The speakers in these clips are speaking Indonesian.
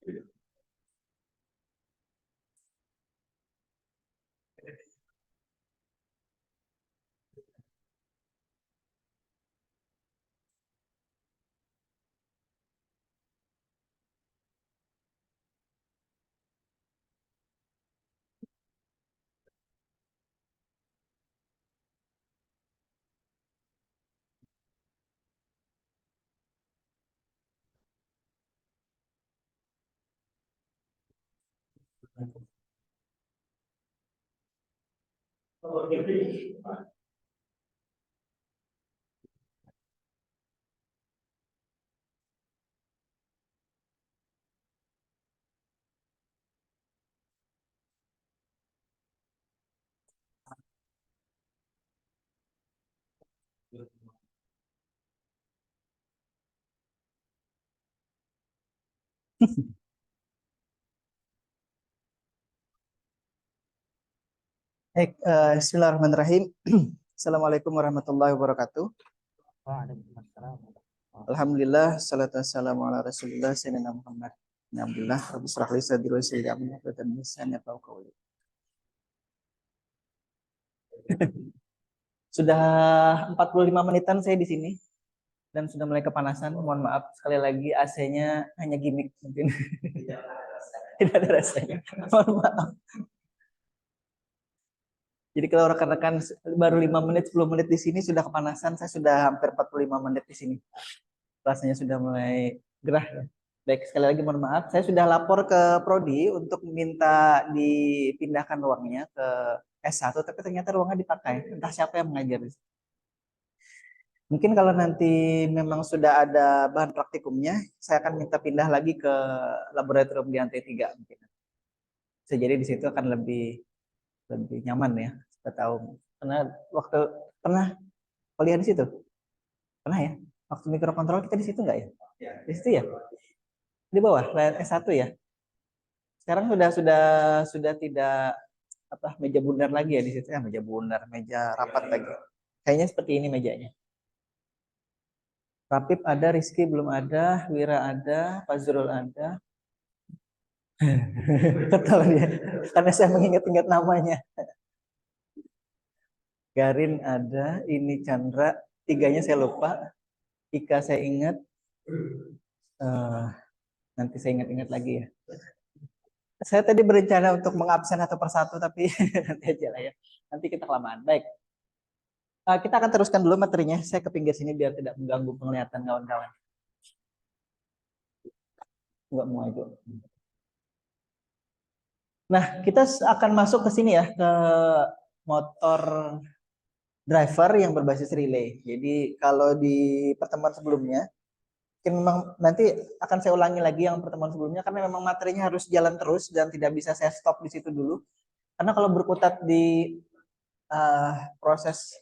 Baik, bismillahirrahmanirrahim. Assalamualaikum warahmatullahi wabarakatuh. Alhamdulillah, salatu wassalamu ala rasulillah, sayyidina Muhammad. Alhamdulillah, rabbi shrah li sadri wa yassir li amri wahlul lisani yafqahu qawli. Sudah 45 menitan saya di sini dan sudah mulai kepanasan. Mohon maaf sekali lagi, AC-nya hanya gimmick mungkin. Tidak ada rasanya. Mohon maaf. Jadi kalau rekan-rekan baru 5 menit, 10 menit di sini sudah kepanasan, saya sudah hampir 45 menit di sini. Rasanya sudah mulai gerah. Ya. Baik, sekali lagi mohon maaf. Saya sudah lapor ke Prodi untuk minta dipindahkan ruangnya ke S1, tapi ternyata ruangnya dipakai. Entah siapa yang mengajar. Mungkin kalau nanti memang sudah ada bahan praktikumnya, saya akan minta pindah lagi ke laboratorium di lantai 3. Mungkin. Bisa jadi di situ akan lebih nyaman ya. Kita tahu. Karena waktu pernah kuliah di situ? Pernah ya? Waktu mikrokontrol kita di situ nggak ya? Di situ ya? Di bawah S1 ya? Sekarang sudah tidak apa meja bundar lagi ya di situ ya, meja bundar, meja rapat lagi. Kayaknya seperti ini mejanya. Rapip ada, Rizky belum ada, Wira ada, Fazrul ada. Betul dia, karena saya mengingat-ingat namanya. Garin ada, ini Chandra, tiganya saya lupa. Ika saya ingat. Nanti saya ingat-ingat lagi ya. Saya tadi berencana untuk mengabsen satu persatu, tapi nanti aja lah ya. Nanti kita kelamaan. Baik. Kita akan teruskan dulu materinya. Saya ke pinggir sini biar tidak mengganggu penglihatan kawan-kawan. Enggak mau itu. Nah, kita akan masuk ke sini ya, ke motor driver yang berbasis relay. Jadi kalau di pertemuan sebelumnya, mungkin memang nanti akan saya ulangi lagi yang pertemuan sebelumnya karena memang materinya harus jalan terus dan tidak bisa saya stop di situ dulu. Karena kalau berkutat di proses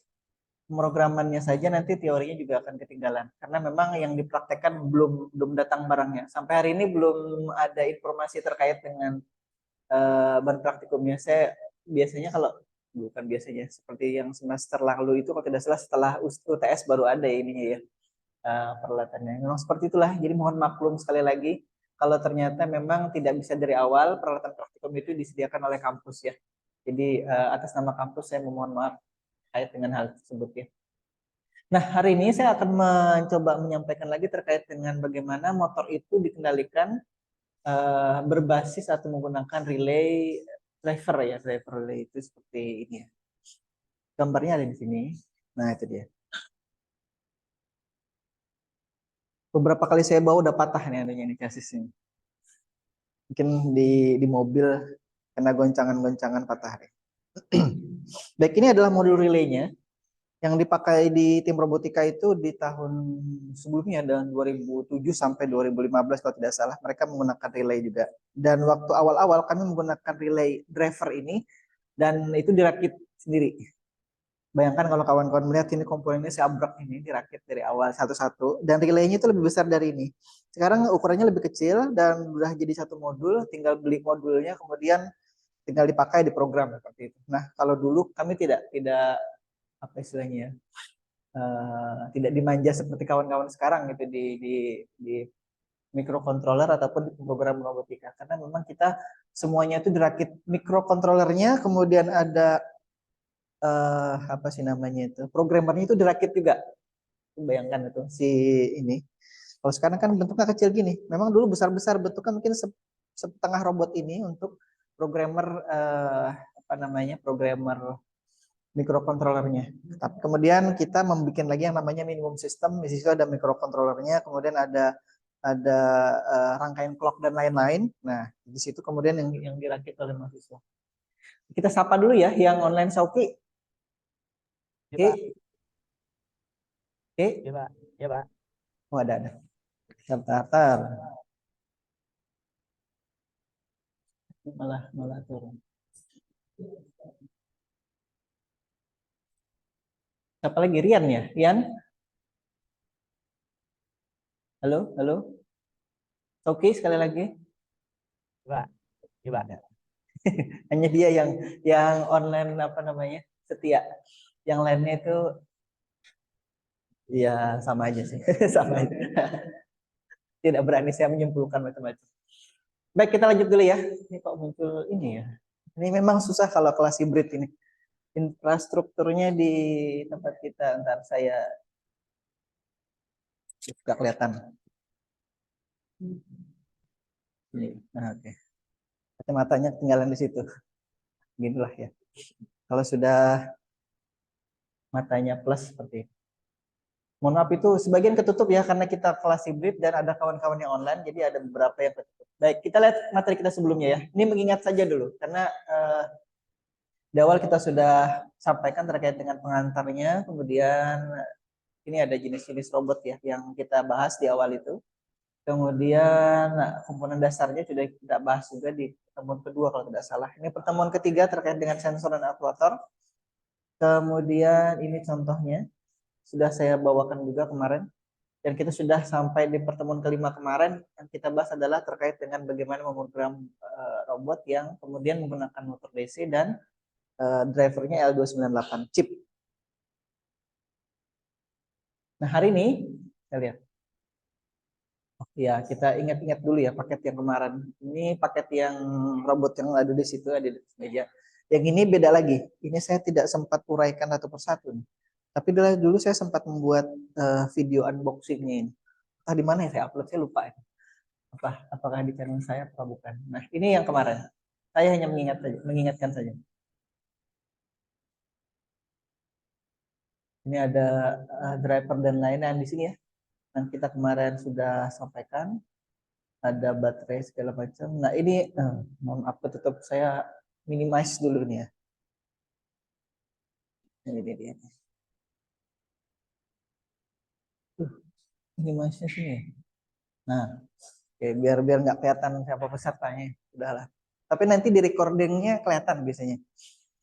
pemrogramannya saja nanti teorinya juga akan ketinggalan karena memang yang dipraktekkan belum datang barangnya. Sampai hari ini belum ada informasi terkait dengan bahan praktikumnya. Saya biasanya kalau bukan biasanya seperti yang semester lalu itu kalau tidak salah setelah UTS baru ada ininya ya peralatannya. Memang seperti itulah. Jadi mohon maklum sekali lagi kalau ternyata memang tidak bisa dari awal peralatan praktikum itu disediakan oleh kampus ya. Jadi atas nama kampus saya memohon maaf terkait dengan hal tersebut ya. Nah, hari ini saya akan mencoba menyampaikan lagi terkait dengan bagaimana motor itu dikendalikan berbasis atau menggunakan relay driver ya. Driver relay itu seperti ini ya. Gambarnya ada di sini. Nah, itu dia. Beberapa kali saya bawa udah patah nih adanya ini chasis ini. Mungkin di mobil kena goncangan-goncangan patah deh. Baik, ini adalah modul relaynya yang dipakai di tim robotika itu di tahun sebelumnya dan 2007 sampai 2015 kalau tidak salah mereka menggunakan relay juga. Dan waktu awal-awal kami menggunakan relay driver ini dan itu dirakit sendiri. Bayangkan kalau kawan-kawan melihat ini komponennya seabrak ini dirakit dari awal satu-satu dan relaynya itu lebih besar dari ini. Sekarang ukurannya lebih kecil dan sudah jadi satu modul, tinggal beli modulnya kemudian tinggal dipakai di program seperti itu. Nah, kalau dulu kami tidak apa istilahnya ya, tidak dimanja seperti kawan-kawan sekarang gitu di mikrocontroller ataupun program robotika, karena memang kita semuanya itu dirakit mikrocontrollernya, kemudian ada apa sih namanya itu, programmernya itu dirakit juga. Bayangkan itu si ini. Kalau sekarang kan bentuknya kecil gini, memang dulu besar-besar bentuknya mungkin setengah robot ini untuk programmer apa namanya, programmer mikrokontrolernya. Tapi kemudian kita membuat lagi yang namanya minimum system. Di situ ada mikrokontrolernya, kemudian ada rangkaian clock dan lain-lain. Nah, di situ kemudian yang dirakit oleh mahasiswa. Kita sapa dulu ya yang online Sauki. Oke. Oke. Ya, Pak. Ya, Pak. Oh, ada. Sebentar. Malah turun. Siapa lagi? Rian ya? Rian? Halo, halo. Oke, sekali lagi. Pak. Ya, Pak. Hanya dia yang online apa namanya? Setia. Yang lainnya itu ya sama aja sih. Sama aja. Tidak berani saya menyimpulkan macam-macam. Baik, kita lanjut dulu ya. Ini kok muncul ini ya. Ini memang susah kalau kelas hibrid ini. Infrastrukturnya di tempat kita, ntar saya sudah kelihatan. Nah, oke. Kacamatanya ketinggalan di situ. Ginilah ya. Kalau sudah matanya plus seperti itu. Mohon maaf itu sebagian ketutup ya karena kita kelas hibrid dan ada kawan-kawan yang online, jadi ada beberapa yang ketutup. Baik, kita lihat materi kita sebelumnya ya. Ini mengingat saja dulu karena di awal kita sudah sampaikan terkait dengan pengantarnya, kemudian ini ada jenis-jenis robot ya yang kita bahas di awal itu. Kemudian komponen dasarnya sudah kita bahas juga di pertemuan kedua kalau tidak salah. Ini pertemuan ketiga terkait dengan sensor dan aktuator. Kemudian ini contohnya sudah saya bawakan juga kemarin. Dan kita sudah sampai di pertemuan kelima kemarin. Yang kita bahas adalah terkait dengan bagaimana memprogram robot yang kemudian menggunakan motor DC dan drivernya L298 chip. Nah hari ini kita lihat. Ya, kita ingat-ingat dulu ya paket yang kemarin. Ini paket yang robot yang ada di situ, ada di meja. Yang ini beda lagi. Ini saya tidak sempat uraikan satu persatu. Tapi dulu saya sempat membuat video unboxingnya ini. Di mana ya saya upload? Saya lupa ya. Apakah di channel saya atau bukan? Nah, ini yang kemarin. Saya hanya mengingatkan saja. Ini ada driver dan lain-lain di sini ya. Yang kita kemarin sudah sampaikan. Ada baterai segala macam. Nah ini mohon maaf tutup saya minimize dulu nih ya. Ini dia. Minimize-nya sini. Nah, oke, biar nggak kelihatan siapa pesertanya. Udahlah. Tapi nanti di recordingnya kelihatan biasanya.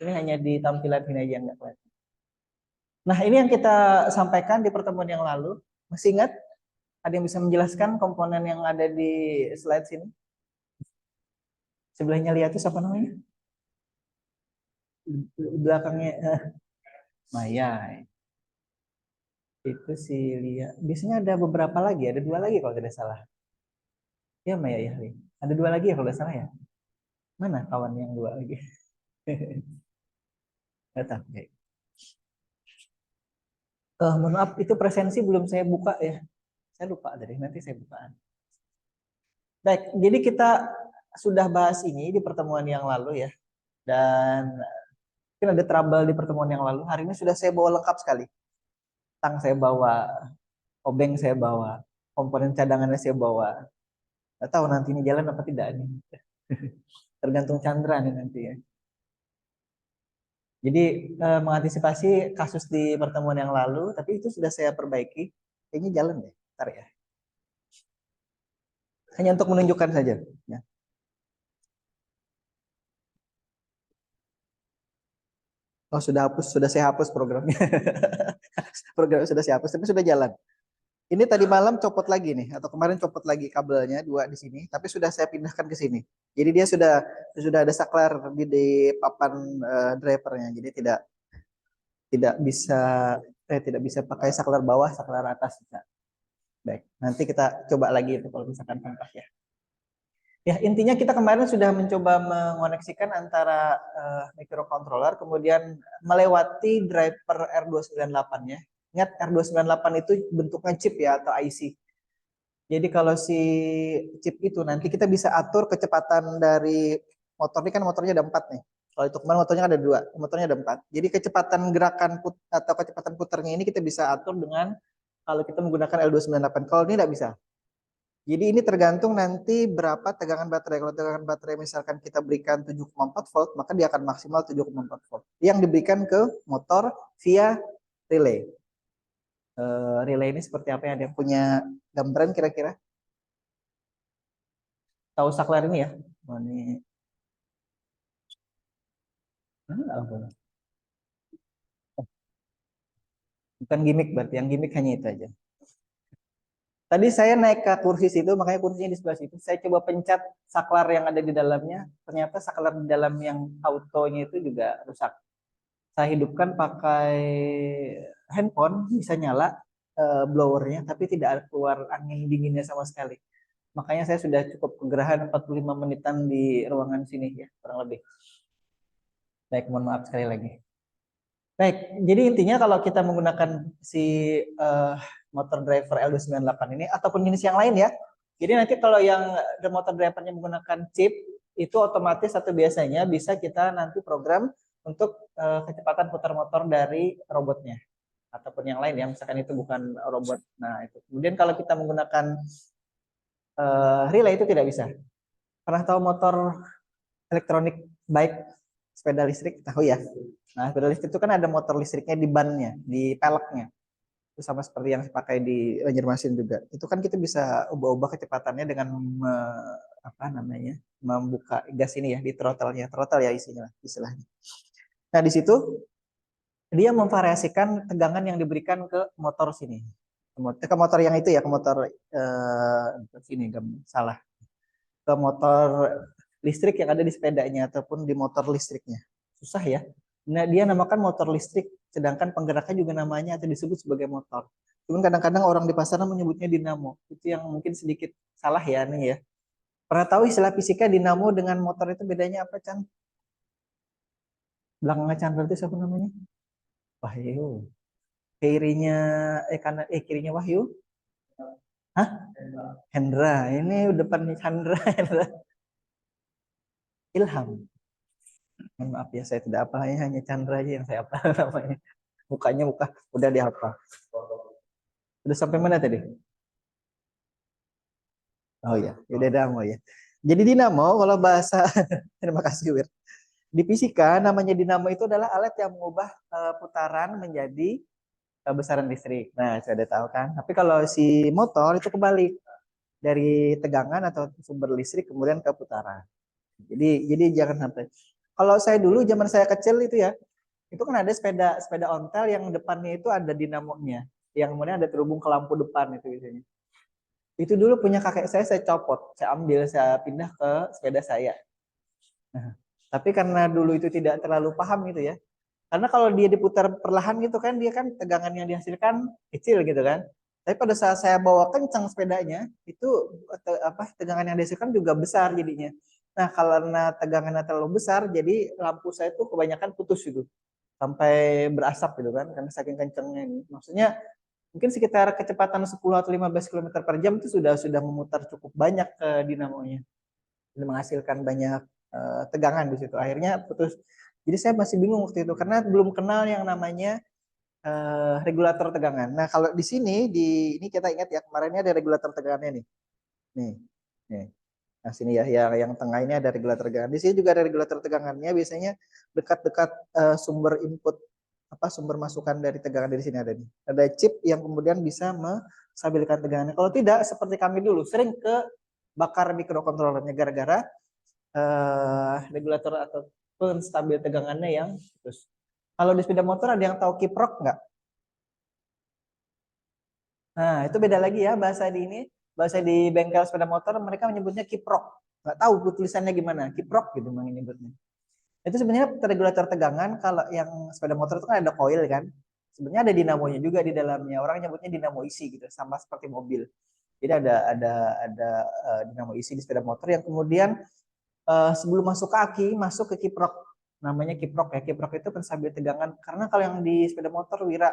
Ini hanya di tampilan ini aja nggak kelihatan. Nah ini yang kita sampaikan di pertemuan yang lalu. Masih ingat? Ada yang bisa menjelaskan komponen yang ada di slide sini? Sebelahnya lihat itu siapa namanya? Belakangnya Maya. Itu si Lia. Biasanya ada beberapa lagi, ada dua lagi kalau tidak salah. Ya Maya ya, ada dua lagi ya kalau tidak salah ya. Mana kawan yang dua lagi? Datang. Mohon maaf, itu presensi belum saya buka ya. Saya lupa tadi, nanti saya bukaan. Baik, jadi kita sudah bahas ini di pertemuan yang lalu ya. Dan mungkin ada trouble di pertemuan yang lalu. Hari ini sudah saya bawa lengkap sekali. Tang saya bawa, obeng saya bawa, komponen cadangannya saya bawa. Nggak tahu nanti ini jalan apa tidak nih. Tergantung Chandra nih nanti ya. Jadi mengantisipasi kasus di pertemuan yang lalu, tapi itu sudah saya perbaiki. Kayaknya jalan deh, ntar ya. Hanya untuk menunjukkan saja. Ya. Oh sudah saya hapus programnya. Program sudah saya hapus, tapi sudah jalan. Ini tadi malam copot lagi nih, atau kemarin copot lagi kabelnya dua di sini, tapi sudah saya pindahkan ke sini. Jadi dia sudah ada saklar di papan drivernya, jadi tidak bisa pakai saklar bawah, saklar atas. Baik, nanti kita coba lagi itu kalau misalkan kontak ya. Ya, intinya kita kemarin sudah mencoba mengoneksikan antara microcontroller, kemudian melewati driver R298-nya. Ingat R298 itu bentuknya chip ya atau IC. Jadi kalau si chip itu nanti kita bisa atur kecepatan dari motor ini, kan motornya ada 4 nih. Kalau itu kemarin motornya ada 2, motornya ada 4. Jadi kecepatan gerakan atau kecepatan putarnya ini kita bisa atur dengan kalau kita menggunakan L298. Kalau ini tidak bisa. Jadi ini tergantung nanti berapa tegangan baterai. Kalau tegangan baterai misalkan kita berikan 7,4 volt, maka dia akan maksimal 7,4 volt. Yang diberikan ke motor via relay. Relay ini seperti apa ya? Ada yang punya gambaran kira-kira? Tahu saklar ini ya? Oh, ini. Bukan gimmick berarti, yang gimmick hanya itu aja. Tadi saya naik ke kursi situ, makanya kursinya di sebelah situ. Saya coba pencet saklar yang ada di dalamnya. Ternyata saklar di dalam yang autonya itu juga rusak. Saya hidupkan pakai handphone, bisa nyala blowernya, tapi tidak keluar angin dinginnya sama sekali. Makanya saya sudah cukup kegerahan 45 menitan di ruangan sini ya, kurang lebih. Baik, mohon maaf sekali lagi. Baik, jadi intinya kalau kita menggunakan si motor driver L298 ini ataupun jenis yang lain ya. Jadi nanti kalau yang motor drivernya menggunakan chip itu otomatis atau biasanya bisa kita nanti program untuk kecepatan putar motor dari robotnya ataupun yang lain ya, misalkan itu bukan robot. Nah, itu. Kemudian kalau kita menggunakan relay itu tidak bisa. Pernah tahu motor elektronik bike sepeda listrik? Tahu ya? Nah, sepeda listrik itu kan ada motor listriknya di bannya, di peleknya. Itu sama seperti yang dipakai di Banjarmasin juga. Itu kan kita bisa ubah-ubah kecepatannya dengan apa namanya? Membuka gas ini ya di throttle-nya. Throttle ya isinya istilahnya. Nah, di situ dia memvariasikan tegangan yang diberikan ke motor sini. Ke motor yang itu ya, ke motor sini salah. Ke motor listrik yang ada di sepedanya ataupun di motor listriknya. Susah ya. Nah, dia namakan motor listrik, sedangkan penggeraknya juga namanya atau disebut sebagai motor. Cuman kadang-kadang orang di pasaran menyebutnya dinamo. Itu yang mungkin sedikit salah ya nih ya. Pernah tahu istilah fisika dinamo dengan motor itu bedanya apa, Chan? Belakangnya Chandra itu siapa namanya? Wahyu. Kirinya kirinya Wahyu? Hah? Hendra. Ini depannya Chandra. Ilham. Maaf ya, saya tidak apa ya, hanya Chandra aja yang saya apa namanya. Mukanya udah dihafal. Udah sampai mana tadi? Oh ya, udah dinamo ya. Jadi dinamo kalau bahasa terima kasih Wir. Di fisika namanya dinamo itu adalah alat yang mengubah putaran menjadi besaran listrik. Nah, saya udah tahu kan. Tapi kalau si motor itu kebalik dari tegangan atau sumber listrik kemudian ke putaran. Jadi jangan sampai. Kalau saya dulu zaman saya kecil itu ya, itu kan ada sepeda ontel yang depannya itu ada dinamonya, yang kemudian ada terhubung ke lampu depan itu biasanya. Itu dulu punya kakek saya copot, saya ambil, saya pindah ke sepeda saya. Nah, tapi karena dulu itu tidak terlalu paham gitu ya, karena kalau dia diputar perlahan gitu kan, dia kan tegangan yang dihasilkan kecil gitu kan. Tapi pada saat saya bawa kencang sepedanya, itu tegangan yang dihasilkan juga besar jadinya. Nah, karena tegangannya terlalu besar, jadi lampu saya tuh kebanyakan putus gitu. Sampai berasap gitu kan, karena saking kencangnya ini. Maksudnya mungkin sekitar kecepatan 10 atau 15 km per jam itu sudah memutar cukup banyak ke dinamonya. Dan menghasilkan banyak tegangan di situ. Akhirnya putus. Jadi saya masih bingung waktu itu karena belum kenal yang namanya regulator tegangan. Nah, kalau di sini ini kita ingat ya, kemarin ini ada regulator tegangannya nih. Nih. Nah, sini ya yang tengah ini ada regulator tegangan. Di sini juga ada regulator tegangannya, biasanya dekat-dekat sumber input sumber masukan dari tegangan dari sini ada nih. Ada chip yang kemudian bisa menstabilkan tegangannya. Kalau tidak seperti kami dulu sering ke bakar mikrokontrolernya gara-gara regulator atau penstabil tegangannya yang putus. Kalau di sepeda motor ada yang tahu kiprok nggak? Nah, itu beda lagi ya bahasa di ini. Bahasa di bengkel sepeda motor mereka menyebutnya kiprok. Nggak tahu tulisannya gimana, kiprok gitu menyebutnya. Itu sebenarnya regulator tegangan. Kalau yang sepeda motor itu kan ada coil kan. sebenarnya ada dinamonya juga di dalamnya. Orang nyebutnya dinamo isi gitu, sama seperti mobil. Jadi ada dinamo isi di sepeda motor yang kemudian sebelum masuk ke aki masuk ke kiprok. Namanya kiprok ya. Kiprok itu penstabil tegangan. Karena kalau yang di sepeda motor Wira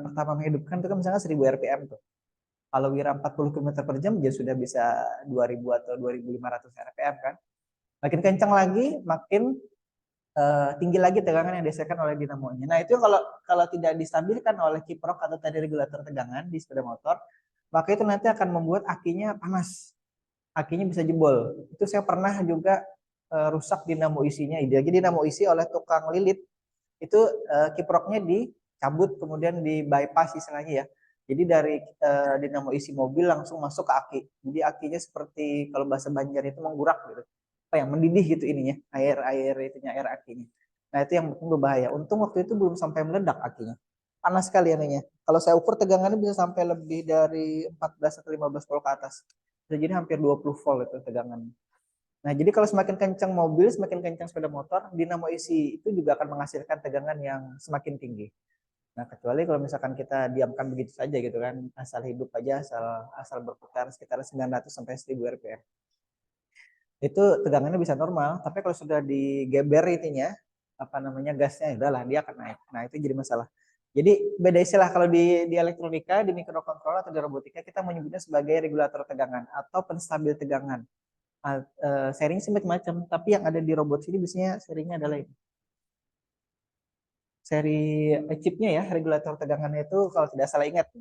pertama menghidupkan itu kan misalnya 1000 rpm tuh. Kalau Wira 40 km per jam dia sudah bisa 2000 atau 2500 rpm kan. Makin kencang lagi, makin tinggi lagi tegangan yang dihasilkan oleh dinamonya. Nah itu kalau kalau tidak distabilkan oleh kiprok atau tadi regulator tegangan di sepeda motor, maka itu nanti akan membuat akinya panas, akinya bisa jebol. Itu saya pernah juga rusak dinamo isinya. Jadi dinamo isi oleh tukang lilit itu kiproknya dicabut kemudian di bypass istilahnya ya. Jadi dari dinamo isi mobil langsung masuk ke aki. Jadi akinya seperti kalau bahasa Banjar itu menggurak gitu. Apa yang mendidih gitu ininya, air itunya, air akinya. Nah, itu yang berbahaya. Untung waktu itu belum sampai meledak akinya. Panas sekali ininya. Kalau saya ukur tegangannya bisa sampai lebih dari 14 atau 15 volt ke atas. Jadi hampir 20 volt itu tegangannya. Nah, jadi kalau semakin kencang mobil, semakin kencang sepeda motor, dinamo isi itu juga akan menghasilkan tegangan yang semakin tinggi. Nah, kecuali kalau misalkan kita diamkan begitu saja gitu kan, asal hidup aja, asal berputar sekitar 900 sampai 1000 rpm. Itu tegangannya bisa normal, tapi kalau sudah digeber itunya, apa namanya gasnya, udahlah dia akan naik. Nah, itu jadi masalah. Jadi beda istilah kalau di elektronika, di mikrokontroler atau di robotika kita menyebutnya sebagai regulator tegangan atau penstabil tegangan. Sharing sih macam-macam, tapi yang ada di robot sini biasanya sharingnya adalah ini. Seri chipnya ya, regulator tegangannya itu kalau tidak salah ingat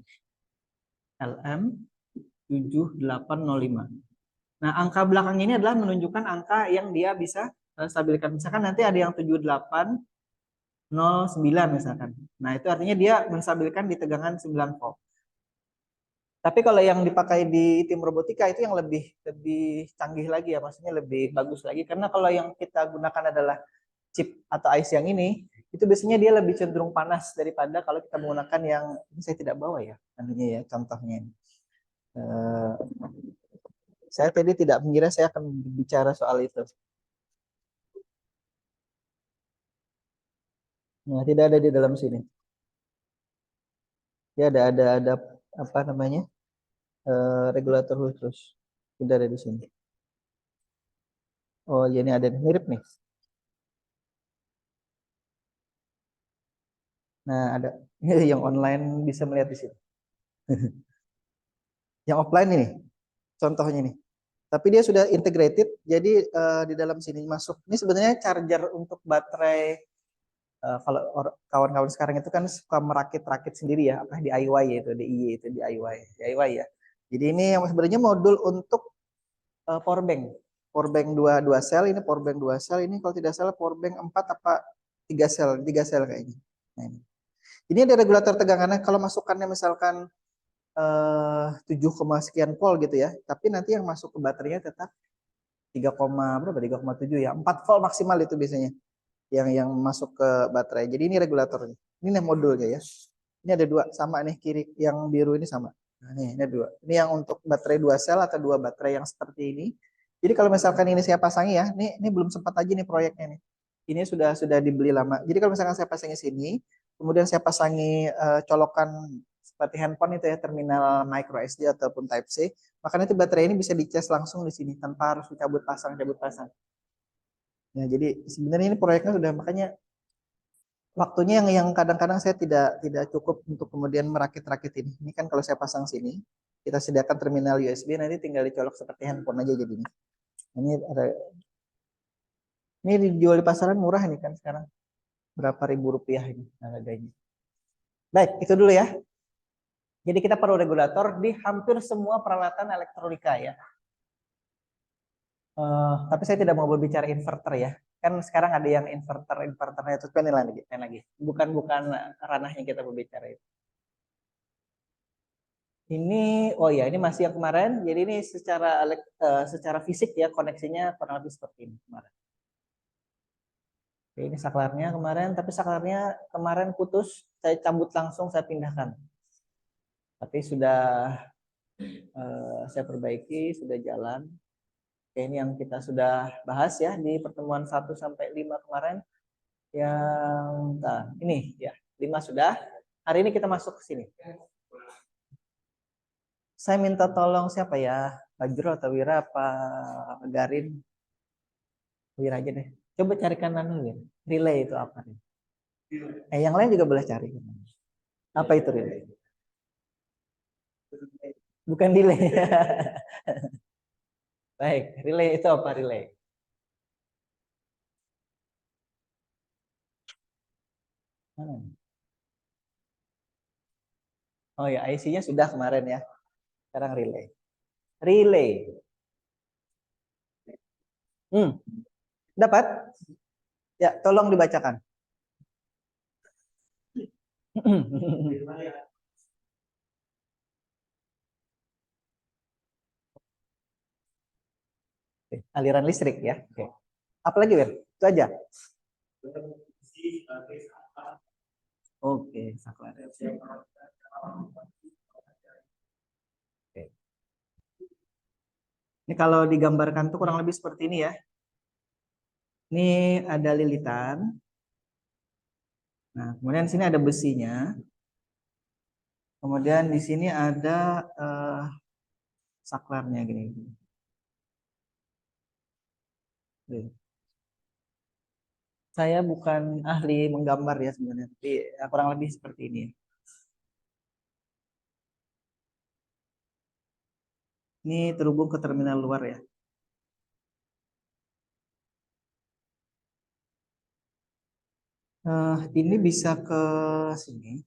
LM7805. Nah, angka belakangnya ini adalah menunjukkan angka yang dia bisa stabilkan. Misalkan nanti ada yang 7809 misalkan. Nah, itu artinya dia menstabilkan di tegangan 9 volt. Tapi kalau yang dipakai di tim robotika itu yang lebih canggih lagi ya, maksudnya lebih bagus lagi. Karena kalau yang kita gunakan adalah chip atau IC yang ini, itu biasanya dia lebih cenderung panas daripada kalau kita menggunakan yang ini saya tidak bawa ya, anunya ya contohnya. Saya tadi tidak mengira saya akan bicara soal itu. Nah, tidak ada di dalam sini. Ya ada apa namanya regulator khusus. Tidak ada di sini. Oh, ya ini ada mirip nih. Nah, ada yang online bisa melihat di sini. Yang offline ini, contohnya nih. Tapi dia sudah integrated, jadi di dalam sini masuk. Ini sebenarnya charger untuk baterai. Kalau kawan-kawan sekarang itu kan suka merakit-rakit sendiri ya, apa DIY ya itu, DIY itu DIY ya. Jadi ini yang sebenarnya modul untuk power bank. Power bank dua sel, ini power bank 2 sel, ini kalau tidak salah power bank 4 apa 3 sel, 3 sel kayaknya. Nah, ini ada regulator tegangannya, kalau masukannya misalkan 7, sekian volt gitu ya. Tapi nanti yang masuk ke baterainya tetap 3, berapa? 3,7 ya. 4 volt maksimal itu biasanya. Yang masuk ke baterai. Jadi ini regulatornya. Ini nih modulnya ya. Ini ada 2 sama nih kiri yang biru ini sama. Nah, ini ada 2. Ini yang untuk baterai 2 sel atau 2 baterai yang seperti ini. Jadi kalau misalkan ini saya pasangi ya, ini belum sempat aja nih proyeknya nih. Ini sudah dibeli lama. Jadi kalau misalkan saya pasangi sini, kemudian saya pasangi colokan seperti handphone itu ya, terminal micro SD ataupun Type C, maka nanti baterai ini bisa dicas langsung di sini tanpa harus cabut pasang. Ya, jadi sebenarnya ini proyeknya sudah, makanya waktunya yang kadang-kadang saya tidak cukup untuk kemudian merakit-rakit ini. Ini kan kalau saya pasang sini, kita sediakan terminal USB, nanti tinggal dicolok seperti handphone aja jadinya. Ini dijual di pasaran murah ini kan sekarang. Berapa ribu rupiah ini harganya. Baik, itu dulu ya. Jadi kita perlu regulator di hampir semua peralatan elektronika ya. Tapi saya tidak mau berbicara inverter ya. Kan sekarang ada yang inverternya itu lain lagi. Bukan ranahnya kita berbicara itu. Ini, oh ya, ini masih yang kemarin. Jadi ini secara fisik ya koneksinya kurang lebih seperti ini kemarin. Oke, ini saklarnya kemarin, tapi saklarnya kemarin putus. Saya cabut langsung, saya pindahkan. Tapi sudah saya perbaiki, sudah jalan. Oke, ini yang kita sudah bahas ya di pertemuan 1 sampai 5 kemarin. Yang ini ya. 5 sudah. Hari ini kita masuk ke sini. Saya minta tolong siapa ya? Fajro atau Wira apa Garin? Wira aja deh. Coba carikan anu, relay itu apa nih? Yang lain juga boleh cari. Apa itu relay? Bukan delay. Baik, relay itu apa relay? Oh ya, IC-nya sudah kemarin ya. Sekarang relay. Relay. Dapat? Ya, tolong dibacakan. Aliran listrik ya. Oke. Apalagi, Wir? Itu aja. Oke, saklar. Oke. Ini kalau digambarkan tuh kurang lebih seperti ini ya. Ini ada lilitan. Nah, kemudian di sini ada besinya. Kemudian di sini ada saklarnya gini. Saya bukan ahli menggambar ya sebenarnya, tapi kurang lebih seperti ini. Ini terhubung ke terminal luar ya. Ini bisa ke sini.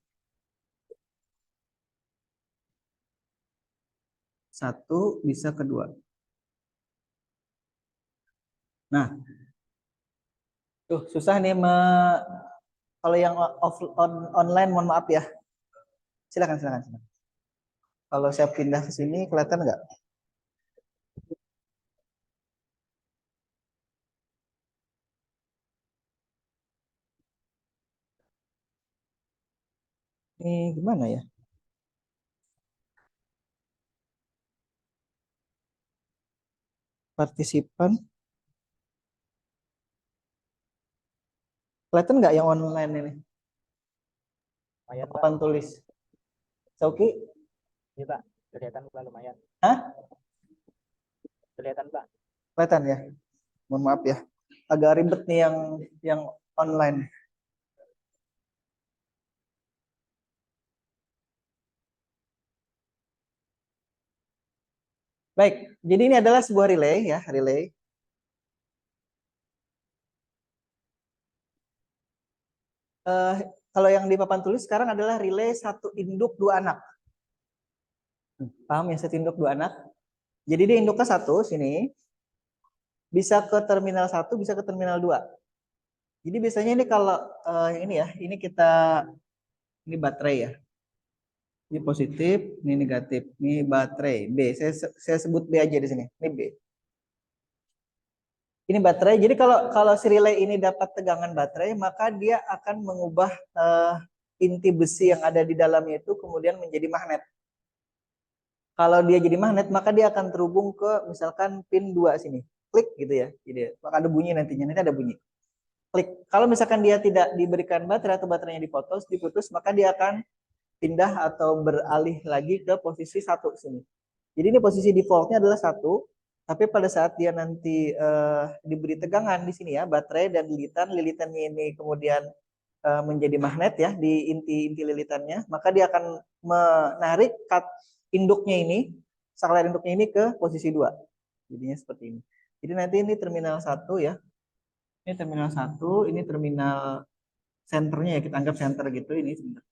Satu bisa kedua. Nah, tuh susah nih kalau yang online mohon maaf ya. Silakan. Kalau saya pindah ke sini kelihatan nggak? Ini gimana ya? Partisipan. Kelihatan nggak yang online ini? Papan tulis. Sauki? Iya, Pak. Kelihatan Pak lumayan. Hah? Kelihatan, Pak. Kelihatan ya? Mohon maaf ya. Agak ribet nih yang online. Baik, jadi ini adalah sebuah relay ya, relay. Kalau yang di papan tulis sekarang adalah relay satu induk dua anak. Paham ya, satu induk dua anak? Jadi dia induknya satu sini, bisa ke terminal 1, bisa ke terminal 2. Jadi biasanya ini kalau ini ya, ini baterai ya. Ini positif, ini negatif, ini baterai B. Saya sebut B aja di sini. Ini B. Ini baterai. Jadi kalau si relay ini dapat tegangan baterai, maka dia akan mengubah inti besi yang ada di dalamnya itu kemudian menjadi magnet. Kalau dia jadi magnet, maka dia akan terhubung ke misalkan pin 2 sini. Klik gitu ya. Jadi maka ada bunyi nantinya, nanti ada bunyi. Klik. Kalau misalkan dia tidak diberikan baterai atau baterainya diputus, maka dia akan pindah atau beralih lagi ke posisi 1 sini. Jadi ini posisi defaultnya adalah 1, tapi pada saat dia nanti diberi tegangan di sini ya, baterai dan lilitannya ini kemudian menjadi magnet ya di inti lilitannya, maka dia akan menarik induknya ini, saklar induknya ini ke posisi 2. Jadinya seperti ini. Jadi nanti ini terminal 1 ya. Ini terminal 1, ini terminal senternya ya, kita anggap center gitu ini sebentar.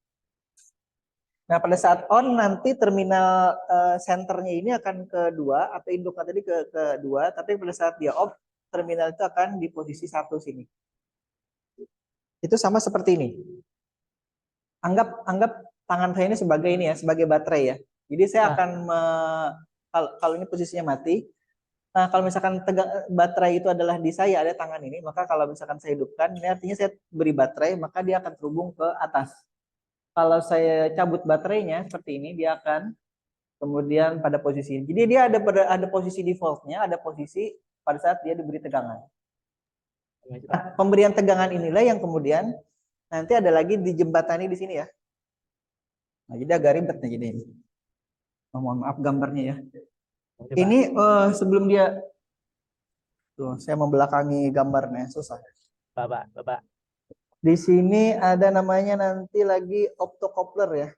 Nah, pada saat on nanti terminal senternya ini akan ke 2 atau induknya tadi ke 2, tapi pada saat dia off terminal itu akan di posisi 1 sini. Itu sama seperti ini. Anggap tangan saya ini sebagai ini ya, sebagai baterai ya. Jadi saya akan kalau ini posisinya mati. Nah, kalau misalkan baterai itu adalah di saya, ada tangan ini, maka kalau misalkan saya hidupkan, ini artinya saya beri baterai, maka dia akan terhubung ke atas. Kalau saya cabut baterainya seperti ini, dia akan kemudian pada posisi ini. Jadi dia ada posisi defaultnya, ada posisi pada saat dia diberi tegangan. Nah, pemberian tegangan inilah yang kemudian nanti ada lagi dijembatani di sini ya. Nah, jadi agak ribet nih jadi ini. Oh, mohon maaf gambarnya ya. Oke, Pak. Ini sebelum dia tuh saya membelakangi gambarnya susah. Bapak. Di sini ada namanya nanti lagi optocoupler ya.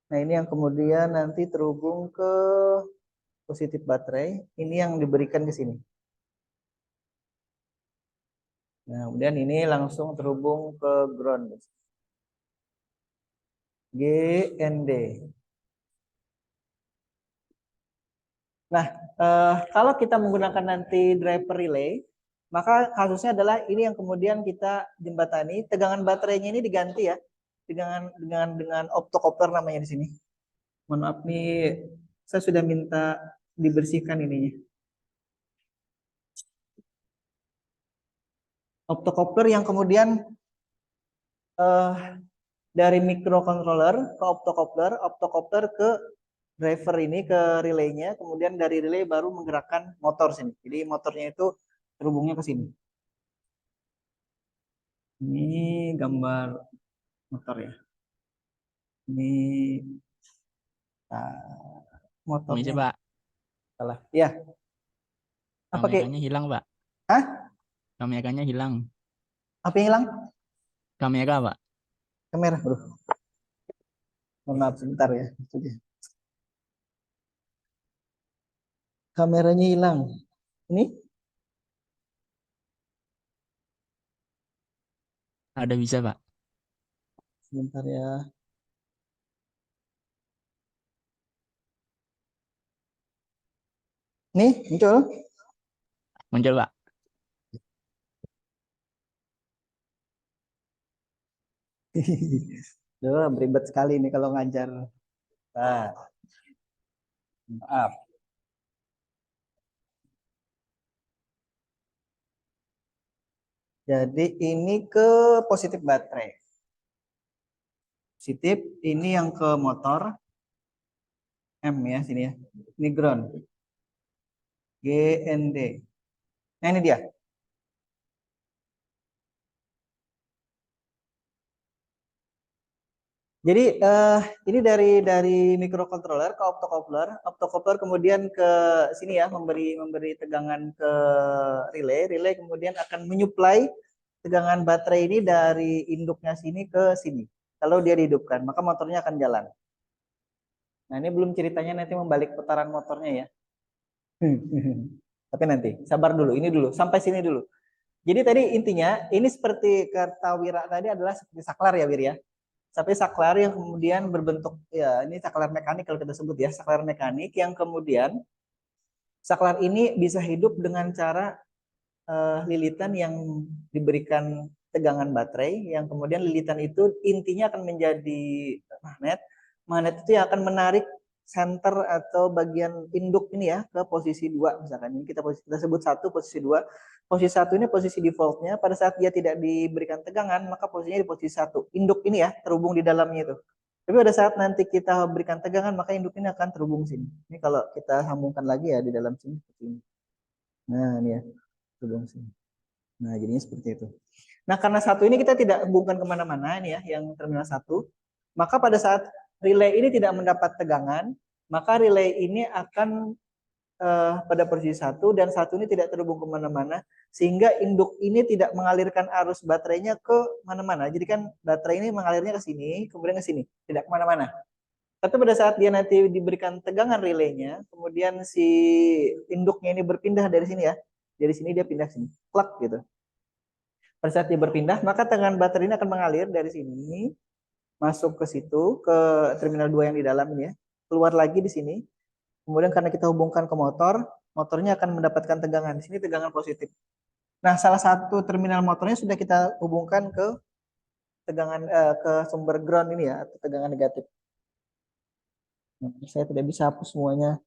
Nah, ini yang kemudian nanti terhubung ke positif baterai. Ini yang diberikan ke sini. Nah, kemudian ini langsung terhubung ke ground. GND. Nah, kalau kita menggunakan nanti driver relay, maka kasusnya adalah ini yang kemudian kita jembatani. Tegangan baterainya ini diganti ya, dengan optocoupler namanya di sini. Mohon maaf nih, saya sudah minta dibersihkan ininya. Optocoupler yang kemudian dari microcontroller ke optocoupler ke driver ini ke relaynya, kemudian dari relay baru menggerakkan motor sini. Jadi motornya itu terhubungnya ke sini. Ini gambar motor ya. Ini motornya. Pak. Salah. Ya. Apa Kameranya hilang, Pak. Hah? Kameranya hilang. Apa yang hilang? Kamera, Pak. Kamera, bro. Mohon maaf sebentar ya. Kameranya hilang. Ini? Ada bisa, Pak. Sebentar ya. Nih, muncul. Muncul, Pak. Duh, beribet sekali nih kalau ngajar. Nah, maaf. Jadi ini ke positif baterai. Positif, ini yang ke motor. M ya, sini ya. Ini ground. GND. Nah, ini dia. Jadi ini dari microcontroller ke optocoupler kemudian ke sini ya memberi tegangan ke relay kemudian akan menyuplai tegangan baterai ini dari induknya sini ke sini. Kalau dia dihidupkan, maka motornya akan jalan. Nah, ini belum ceritanya nanti membalik putaran motornya ya. Tapi nanti sabar dulu, ini dulu sampai sini dulu. Jadi tadi intinya ini seperti kata Wira tadi adalah seperti saklar ya Wir ya. Sampai saklar yang kemudian berbentuk ya ini saklar mekanik kalau kita sebut ya saklar mekanik yang kemudian saklar ini bisa hidup dengan cara lilitan yang diberikan tegangan baterai yang kemudian lilitan itu intinya akan menjadi magnet itu yang akan menarik center atau bagian induk ini ya ke posisi 2 misalkan ini kita sebut 1 posisi 2. Posisi 1 ini posisi defaultnya, pada saat dia tidak diberikan tegangan maka posisinya di posisi 1. Induk ini ya terhubung di dalamnya itu. Tapi pada saat nanti kita berikan tegangan maka induk ini akan terhubung sini. Ini kalau kita sambungkan lagi ya di dalam sini seperti ini. Nah, ini ya terhubung sini. Nah, jadinya seperti itu. Nah, karena satu ini kita tidak hubungkan kemana-mana ini ya, yang terminal 1, maka pada saat relay ini tidak mendapat tegangan, maka relay ini akan pada posisi 1 dan 1 ini tidak terhubung kemana-mana, sehingga induk ini tidak mengalirkan arus baterainya ke mana-mana. Jadi kan baterai ini mengalirnya ke sini, kemudian ke sini, tidak kemana-mana. Tapi pada saat dia nanti diberikan tegangan relaynya, kemudian si induknya ini berpindah dari sini ya, dari sini dia pindah sini, klak gitu. Pada saat dia berpindah, maka tegangan baterai ini akan mengalir dari sini, masuk ke situ, ke terminal 2 yang di dalam ini ya, keluar lagi di sini. Kemudian karena kita hubungkan ke motor, motornya akan mendapatkan tegangan. Di sini tegangan positif. Nah, salah satu terminal motornya sudah kita hubungkan ke tegangan ke sumber ground ini ya, atau tegangan negatif. Nah, saya tidak bisa hapus semuanya.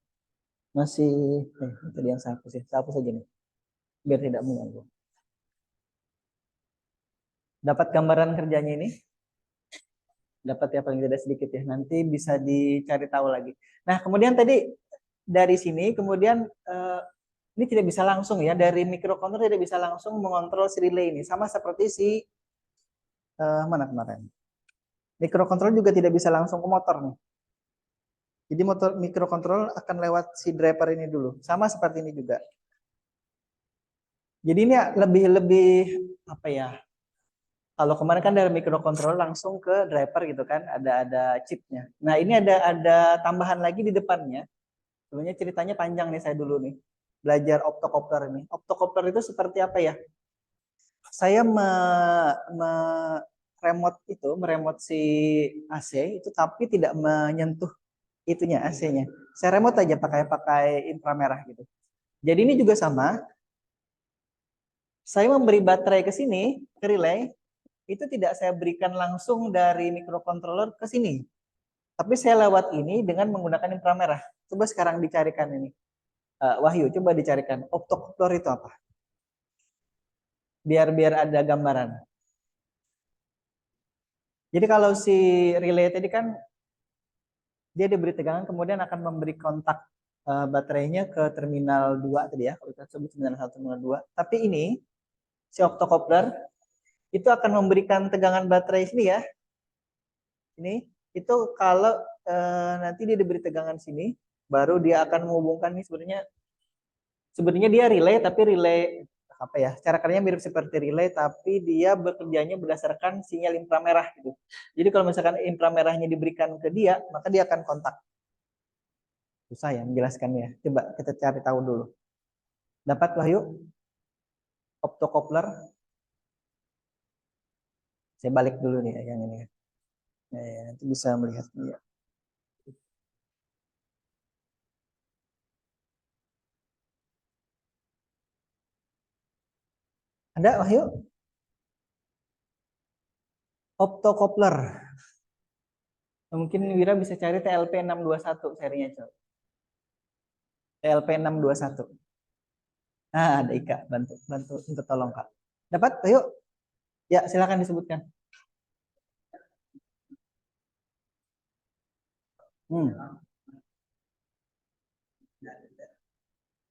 Masih tadi yang saya hapus ya. Saya hapus aja nih. Biar tidak mengganggu. Dapat gambaran kerjanya ini? Dapat ya paling tidak sedikit ya. Nanti bisa dicari tahu lagi. Nah, kemudian tadi dari sini kemudian Ini tidak bisa langsung ya, dari microcontroller tidak bisa langsung mengontrol si relay ini. Sama seperti si mana kemarin. Microcontroller juga tidak bisa langsung ke motor nih. Jadi motor microcontroller akan lewat si driver ini dulu. Sama seperti ini juga. Jadi ini lebih apa ya? Kalau kemarin kan dari microcontroller langsung ke driver gitu kan, ada chipnya. Nah ini ada tambahan lagi di depannya. Sebenarnya ceritanya panjang nih, saya dulu nih belajar optocoupler ini. Optocoupler itu seperti apa ya? Saya meremot si AC itu, tapi tidak menyentuh itunya AC-nya. Saya remote aja pakai inframerah gitu. Jadi ini juga sama. Saya memberi baterai ke sini, ke relay, itu tidak saya berikan langsung dari microcontroller ke sini. Tapi saya lewat ini dengan menggunakan inframerah. Coba sekarang dicarikan ini. Wahyu, coba dicarikan optocoupler itu apa? Biar ada gambaran. Jadi kalau si relay tadi kan dia diberi tegangan kemudian akan memberi kontak baterainya ke terminal 2 tadi ya, kalau kita sebut terminal 1, terminal 2. Tapi ini si optocoupler itu akan memberikan tegangan baterai sini ya. Ini itu kalau nanti dia diberi tegangan sini, baru dia akan menghubungkan ini. Sebenarnya dia relay, tapi relay apa ya? Cara kerjanya mirip seperti relay, tapi dia bekerjanya berdasarkan sinyal inframerah gitu. Jadi kalau misalkan inframerahnya diberikan ke dia, maka dia akan kontak. Susah ya menjelaskannya. Coba kita cari tahu dulu. Dapat Wahyu? Optocoupler. Saya balik dulu nih yang ini. Nanti bisa melihat dia. Ada Wahyu? Optocoupler. Mungkin Wira bisa cari TLP 621 serinya, coba. TLP 621. Nah, ada Ika, bantu untuk tolong Kak. Dapat? Ayo. Ya, silakan disebutkan. Hmm.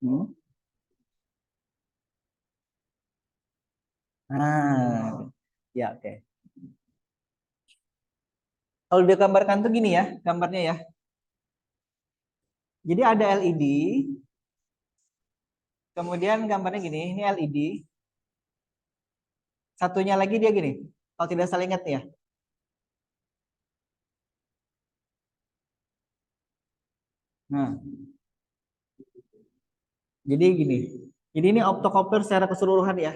Hmm. Ah, ya oke. Kalau dia gambarkan tuh gini ya, gambarnya ya. Jadi ada LED, kemudian gambarnya gini, ini LED. Satunya lagi dia gini, kalau tidak salah ingat ya. Nah, jadi gini. Jadi ini optocoupler secara keseluruhan ya.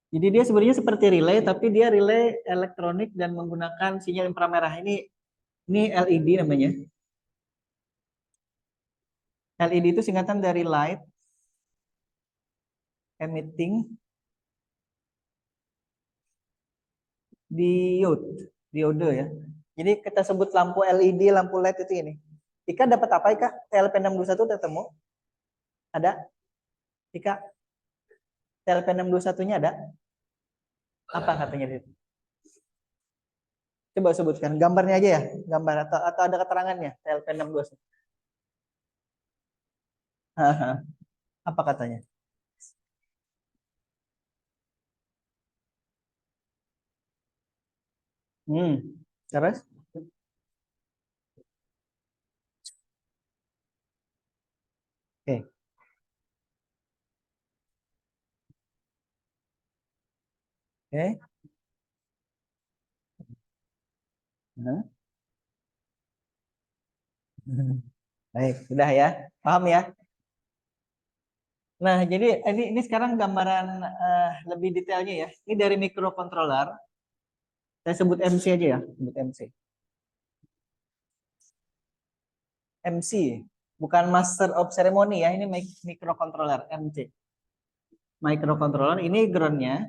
Jadi dia sebenarnya seperti relay, tapi dia relay elektronik dan menggunakan sinyal inframerah. Ini LED namanya. LED itu singkatan dari light emitting diode ya. Jadi kita sebut lampu LED, lampu LED itu ini. Ika dapat apa Ika? TLP 621 ketemu? Ada? Ika, TLP 621-nya ada? Apa katanya itu? Coba sebutkan gambarnya aja ya, gambar atau ada keterangannya TLP 621. Apa katanya? Terus? Oke. Oke. Hah? Baik, sudah ya. Paham ya? Nah, jadi ini sekarang gambaran lebih detailnya ya. Ini dari microcontroller. Saya sebut MC aja ya, sebut MC. MC, bukan Master of Ceremony ya, ini microcontroller, MC. Microcontroller, ini groundnya.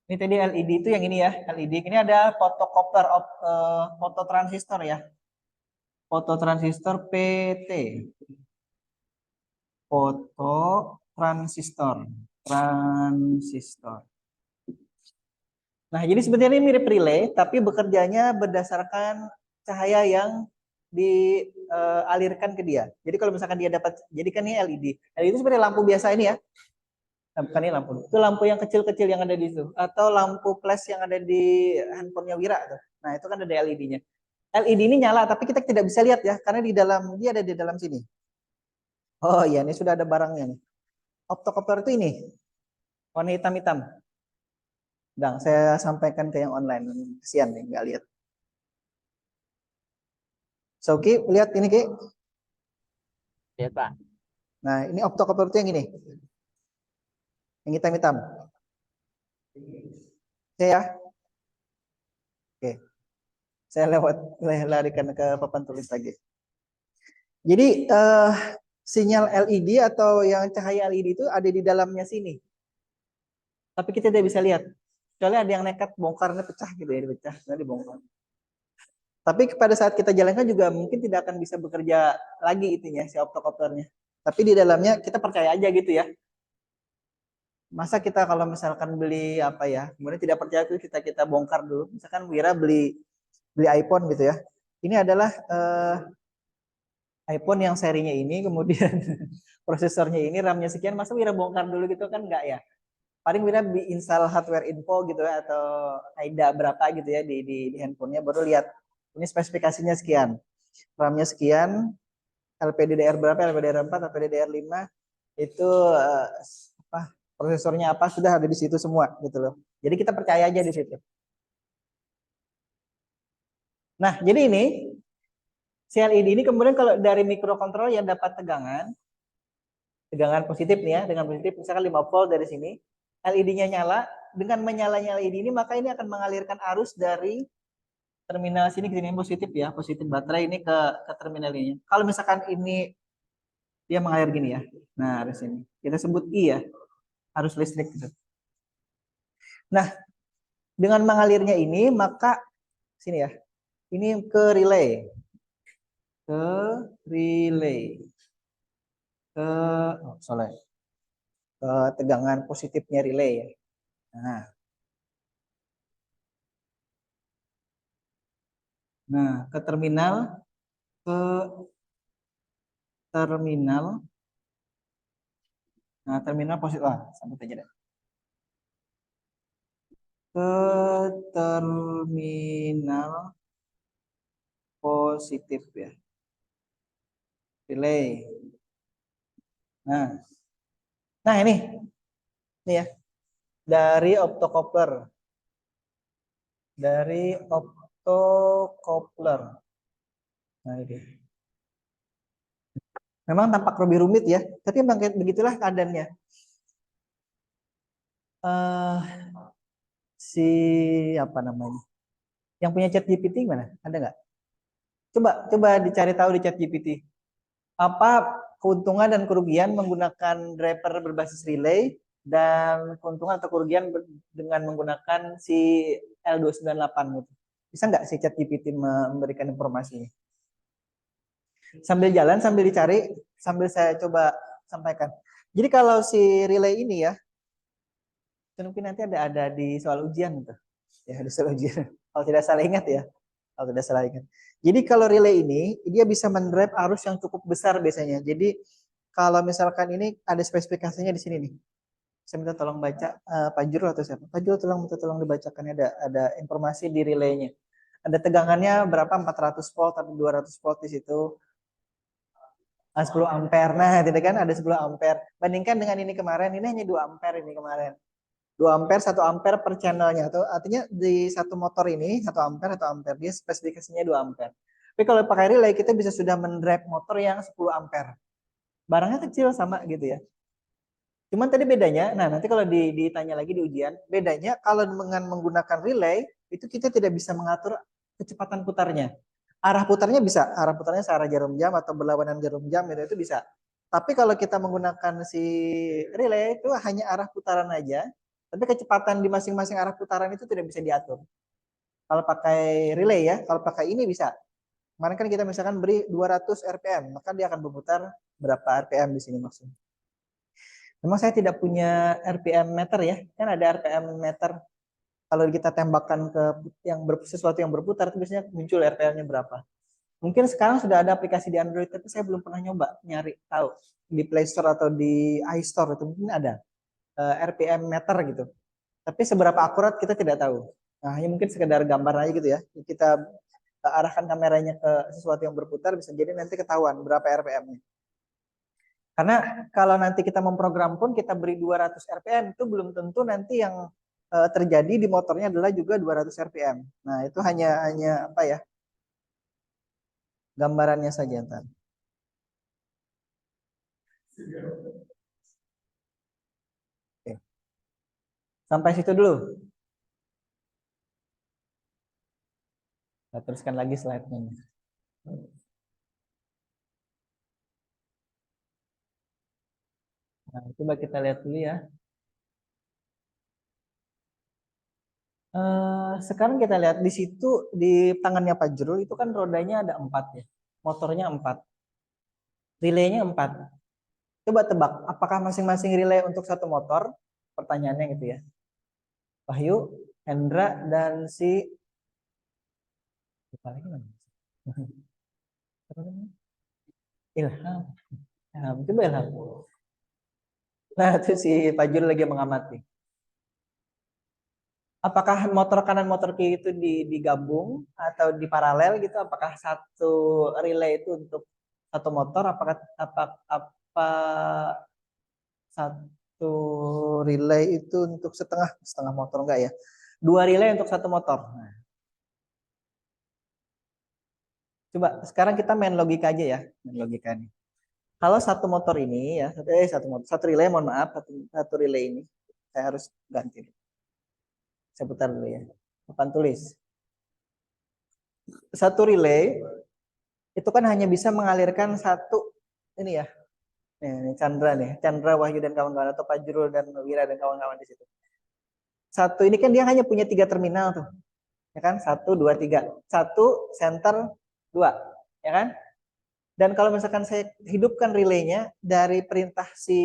Ini tadi LED itu yang ini ya, LED. Ini ada photocopter, fototransistor ya. Fototransistor PT. Fototransistor. Transistor. Nah, jadi sebenarnya ini mirip relay, tapi bekerjanya berdasarkan cahaya yang dialirkan ke dia. Jadi kalau misalkan dia dapat, jadi kan ini LED. LED itu sebenarnya lampu biasa ini ya. Nah, bukan ini lampu. Itu lampu yang kecil-kecil yang ada di situ. Atau lampu flash yang ada di handphonenya Wira tuh. Nah, itu kan ada LED-nya. LED ini nyala, tapi kita tidak bisa lihat ya, karena di dalam dia ada di dalam sini. Oh iya, ini sudah ada barangnya nih. Optocoupler itu ini, warna hitam-hitam. Dan saya sampaikan ke yang online. Kasihan nih, nggak lihat. So, Ki, lihat ini, Ki. Lihat, Pak. Nah, ini optocoupler itu yang ini. Yang hitam-hitam. Oke ya. Oke. Saya larikan ke papan tulis lagi. Jadi, sinyal LED atau yang cahaya LED itu ada di dalamnya sini. Tapi kita tidak bisa lihat. Kecuali ada yang nekat bongkarnya pecah gitu ya, dipecah, nah dibongkar. Tapi pada saat kita jalankan juga mungkin tidak akan bisa bekerja lagi itunya si optocouplernya. Tapi di dalamnya kita percaya aja gitu ya. Masa kita kalau misalkan beli apa ya, kemudian tidak percaya itu kita bongkar dulu. Misalkan Wira beli iPhone gitu ya. Ini adalah iPhone yang serinya ini, kemudian prosesornya ini, RAM-nya sekian, masa Wira bongkar dulu gitu kan enggak ya? Paling Wira install hardware info gitu ya, atau AIDA berapa gitu ya di handphonenya, baru lihat ini spesifikasinya sekian, RAM-nya sekian, LPDDR berapa, LPDDR4, LPDDR5, itu apa, prosesornya apa, sudah ada di situ semua gitu loh. Jadi kita percaya aja di situ. Nah, jadi ini si LED ini kemudian kalau dari mikrokontroller yang dapat tegangan positif nih ya, dengan positif misalkan 5 volt dari sini, LED-nya nyala, dengan menyalanya LED ini maka ini akan mengalirkan arus dari terminal sini ke sini positif ya, positif baterai ini ke terminal ini. Kalau misalkan ini dia mengalir gini ya, nah arus ini kita sebut I ya, arus listrik gitu. Nah, dengan mengalirnya ini maka sini ya, ini ke relay, ke ke tegangan positifnya relay ya. Nah, ke terminal nah terminal positif sampai aja deh. Ke terminal positif ya, relay. Nah ini ya, dari optocoupler, nah ini memang tampak lebih rumit ya, tapi memang begitulah keadaannya. Si apa namanya, yang punya ChatGPT mana, ada nggak? Coba dicari tahu di ChatGPT apa keuntungan dan kerugian menggunakan driver berbasis relay dan keuntungan atau kerugian dengan menggunakan si L298 gitu. Bisa nggak si ChatGPT memberikan informasinya? Sambil jalan, sambil dicari, sambil saya coba sampaikan. Jadi kalau si relay ini ya, mungkin nanti ada di soal ujian gitu. Ya, di soal ujian. Kalau tidak salah ingat ya. Kalau tidak salah ingat. Jadi kalau relay ini, dia bisa mendrive arus yang cukup besar biasanya. Jadi kalau misalkan ini ada spesifikasinya di sini nih. Saya minta tolong baca Pak Juru atau siapa? Pak Juru tolong dibacakan, ada informasi di relaynya. Ada tegangannya berapa, 400 volt atau 200 volt di situ. 10 ampere. Nah, tidak kan ada 10 ampere. Bandingkan dengan ini kemarin, ini hanya 2 ampere ini kemarin. 2 ampere, 1 ampere per channelnya. Atau artinya di satu motor ini 1 ampere, 1 ampere. Dia spesifikasinya 2 ampere. Tapi kalau pakai relay kita bisa sudah mendrive motor yang 10 ampere. Barangnya kecil sama gitu ya. Cuman tadi bedanya, nah nanti kalau ditanya lagi di ujian, bedanya kalau dengan menggunakan relay, itu kita tidak bisa mengatur kecepatan putarnya. Arah putarnya bisa, arah putarnya searah jarum jam atau berlawanan jarum jam itu bisa. Tapi kalau kita menggunakan si relay itu hanya arah putaran aja, tapi kecepatan di masing-masing arah putaran itu tidak bisa diatur. Kalau pakai relay ya, kalau pakai ini bisa. Kemarin kan kita misalkan beri 200 RPM, maka dia akan berputar berapa RPM di sini maksudnya. Memang saya tidak punya RPM meter ya, kan ada RPM meter. kalau kita tembakkan ke sesuatu yang berputar itu biasanya muncul RPM-nya berapa. Mungkin sekarang sudah ada aplikasi di Android, tapi saya belum pernah nyoba nyari tahu di Play Store atau di iStore itu mungkin ada RPM meter gitu. Tapi seberapa akurat kita tidak tahu. Nah, hanya mungkin sekedar gambar aja gitu ya. Kita arahkan kameranya ke sesuatu yang berputar, bisa jadi nanti ketahuan berapa RPM-nya. Karena kalau nanti kita memprogram pun kita beri 200 RPM, itu belum tentu nanti yang terjadi di motornya adalah juga 200 RPM. Nah, itu hanya apa ya? Gambarannya saja ntar. Oke. Sampai situ dulu. Kita teruskan lagi slide-nya. Nah, coba kita lihat dulu ya. Sekarang kita lihat di situ di tangannya Pak Jrul itu kan rodanya ada 4 ya. Motornya 4. Relaynya 4. Coba tebak, apakah masing-masing relay untuk satu motor? Pertanyaannya gitu ya. Wahyu, Hendra, dan si lupa lagi namanya. Ilham. Ilham, coba Ilham. Nah, itu si Pak Jrul lagi mengamati. Apakah motor kanan motor kiri itu digabung atau di paralel gitu? Apakah satu relay itu untuk satu motor? Apakah apa satu relay itu untuk setengah motor enggak ya? 2 relay untuk satu motor. Nah, coba sekarang kita main logika aja ya, main logika nih. Kalau satu motor ini ya, satu relay, mohon maaf, satu relay ini saya harus ganti. Saya putar dulu ya. Papan tulis. Satu relay itu kan hanya bisa mengalirkan satu ini ya. Ini Chandra nih, Chandra, Wahyu dan kawan-kawan, atau Pak Jrul dan Wira dan kawan-kawan di situ. Satu ini kan dia hanya punya 3 terminal tuh, ya kan? 1, 2, 3. 1 center 2, ya kan? Dan kalau misalkan saya hidupkan relaynya dari perintah si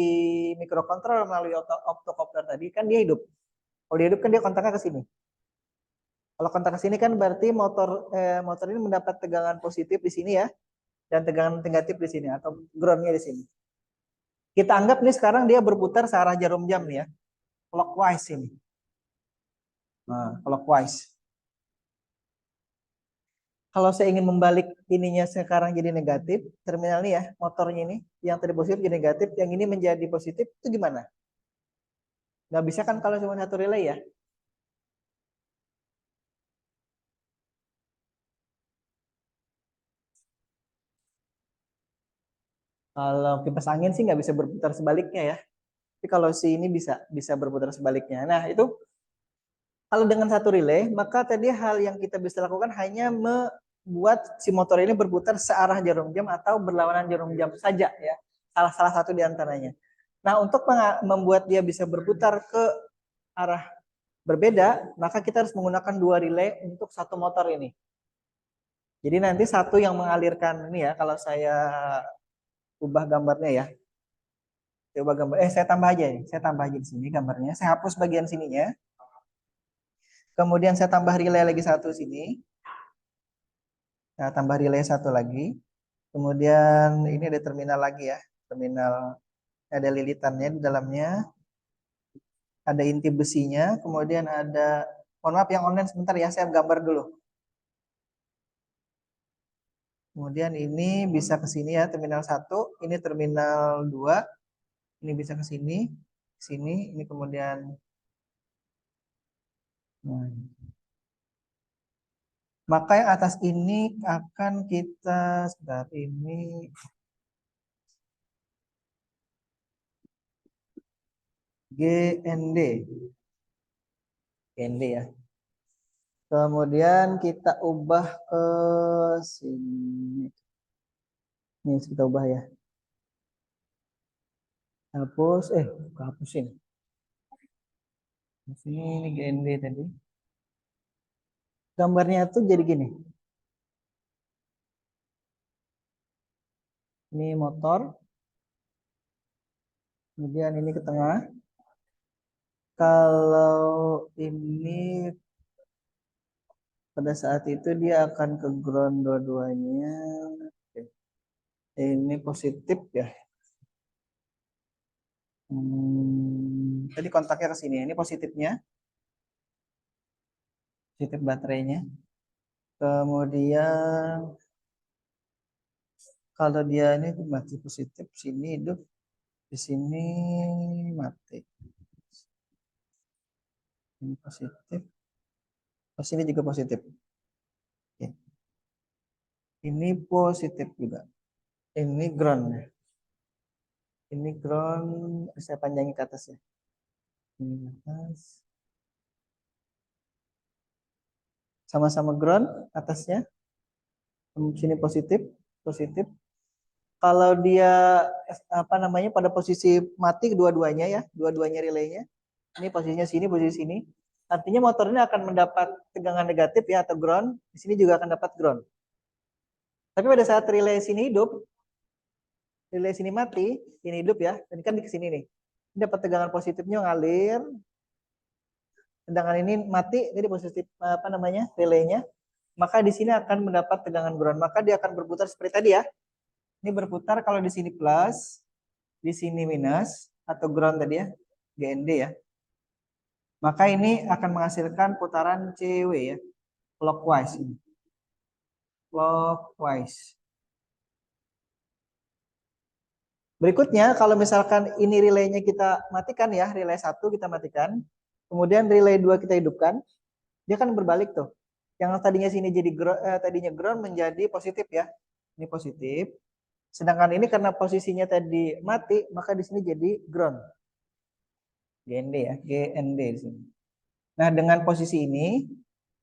mikrokontroller melalui optocopter tadi, kan dia hidup. Kalau dia hidup kan dia kontaknya ke sini. Kalau kontak ke sini kan berarti motor ini mendapat tegangan positif di sini ya, dan tegangan negatif di sini atau groundnya di sini. Kita anggap nih sekarang dia berputar searah jarum jam nih ya, clockwise ini. Nah, clockwise. Kalau saya ingin membalik ininya sekarang jadi negatif, terminal ini ya, motornya ini, yang tadi positif jadi negatif, yang ini menjadi positif, itu gimana? Nggak bisa kan kalau cuma satu relay ya? Kalau kipas angin sih nggak bisa berputar sebaliknya ya. Tapi kalau si ini bisa berputar sebaliknya. Nah itu kalau dengan satu relay, maka tadi hal yang kita bisa lakukan hanya membuat si motor ini berputar searah jarum jam atau berlawanan jarum jam saja ya. Salah satu di antaranya. Nah untuk membuat dia bisa berputar ke arah berbeda, maka kita harus menggunakan 2 relay untuk satu motor ini. Jadi nanti satu yang mengalirkan ini ya, kalau saya ubah gambarnya ya. Coba gambar, saya tambah aja nih. Saya tambah aja di sini gambarnya. Saya hapus bagian sininya. Kemudian saya tambah relay lagi satu sini. Saya tambah relay satu lagi. Kemudian ini ada terminal lagi ya. Terminal ada lilitannya di dalamnya. Ada inti besinya. Kemudian ada, mohon maaf yang online sebentar ya. Saya gambar dulu. Kemudian ini bisa ke sini ya, terminal 1, ini terminal 2, ini bisa ke sini, ini kemudian. Nah. Maka yang atas ini akan kita, sebentar, ini GND. GND ya. Kemudian kita ubah ke sini. Ini kita ubah ya. Hapus, hapusin. Ini GND tadi. Gambarnya tuh jadi gini. Ini motor. Kemudian ini ke tengah. Kalau ini pada saat itu dia akan ke ground dua-duanya. Oke. Ini positif ya. Tadi kontaknya ke sini. Ini positifnya, positif baterainya. Kemudian kalau dia ini mati positif, sini hidup, di sini mati. Ini positif. Oh, sini juga positif. Oke. Ini positif juga. Ini ground ya. Ini ground, saya panjangin ke atas ya. Ini atas. Sama-sama ground atasnya. Sini positif, positif. Kalau dia apa namanya pada posisi mati dua-duanya ya, dua-duanya relaynya. Ini posisinya sini, posisi sini. Artinya motor ini akan mendapat tegangan negatif ya atau ground. Di sini juga akan dapat ground. Tapi pada saat relay sini hidup, relay sini mati, ini hidup ya. Dan kan di sini nih. Ini dapat tegangan positifnya ngalir. Sedangkan ini mati, jadi positif apa namanya relaynya. Maka di sini akan mendapat tegangan ground. Maka dia akan berputar seperti tadi ya. Ini berputar kalau di sini plus, di sini minus atau ground tadi ya, GND ya. Maka ini akan menghasilkan putaran CW ya, clockwise. Clockwise. Berikutnya kalau misalkan ini relaynya kita matikan ya, relay 1 kita matikan, kemudian relay 2 kita hidupkan, dia kan berbalik tuh. Yang tadinya sini jadi tadinya ground menjadi positif ya. Ini positif. Sedangkan ini karena posisinya tadi mati, maka di sini jadi ground. GND ya, GND di sini. Nah, dengan posisi ini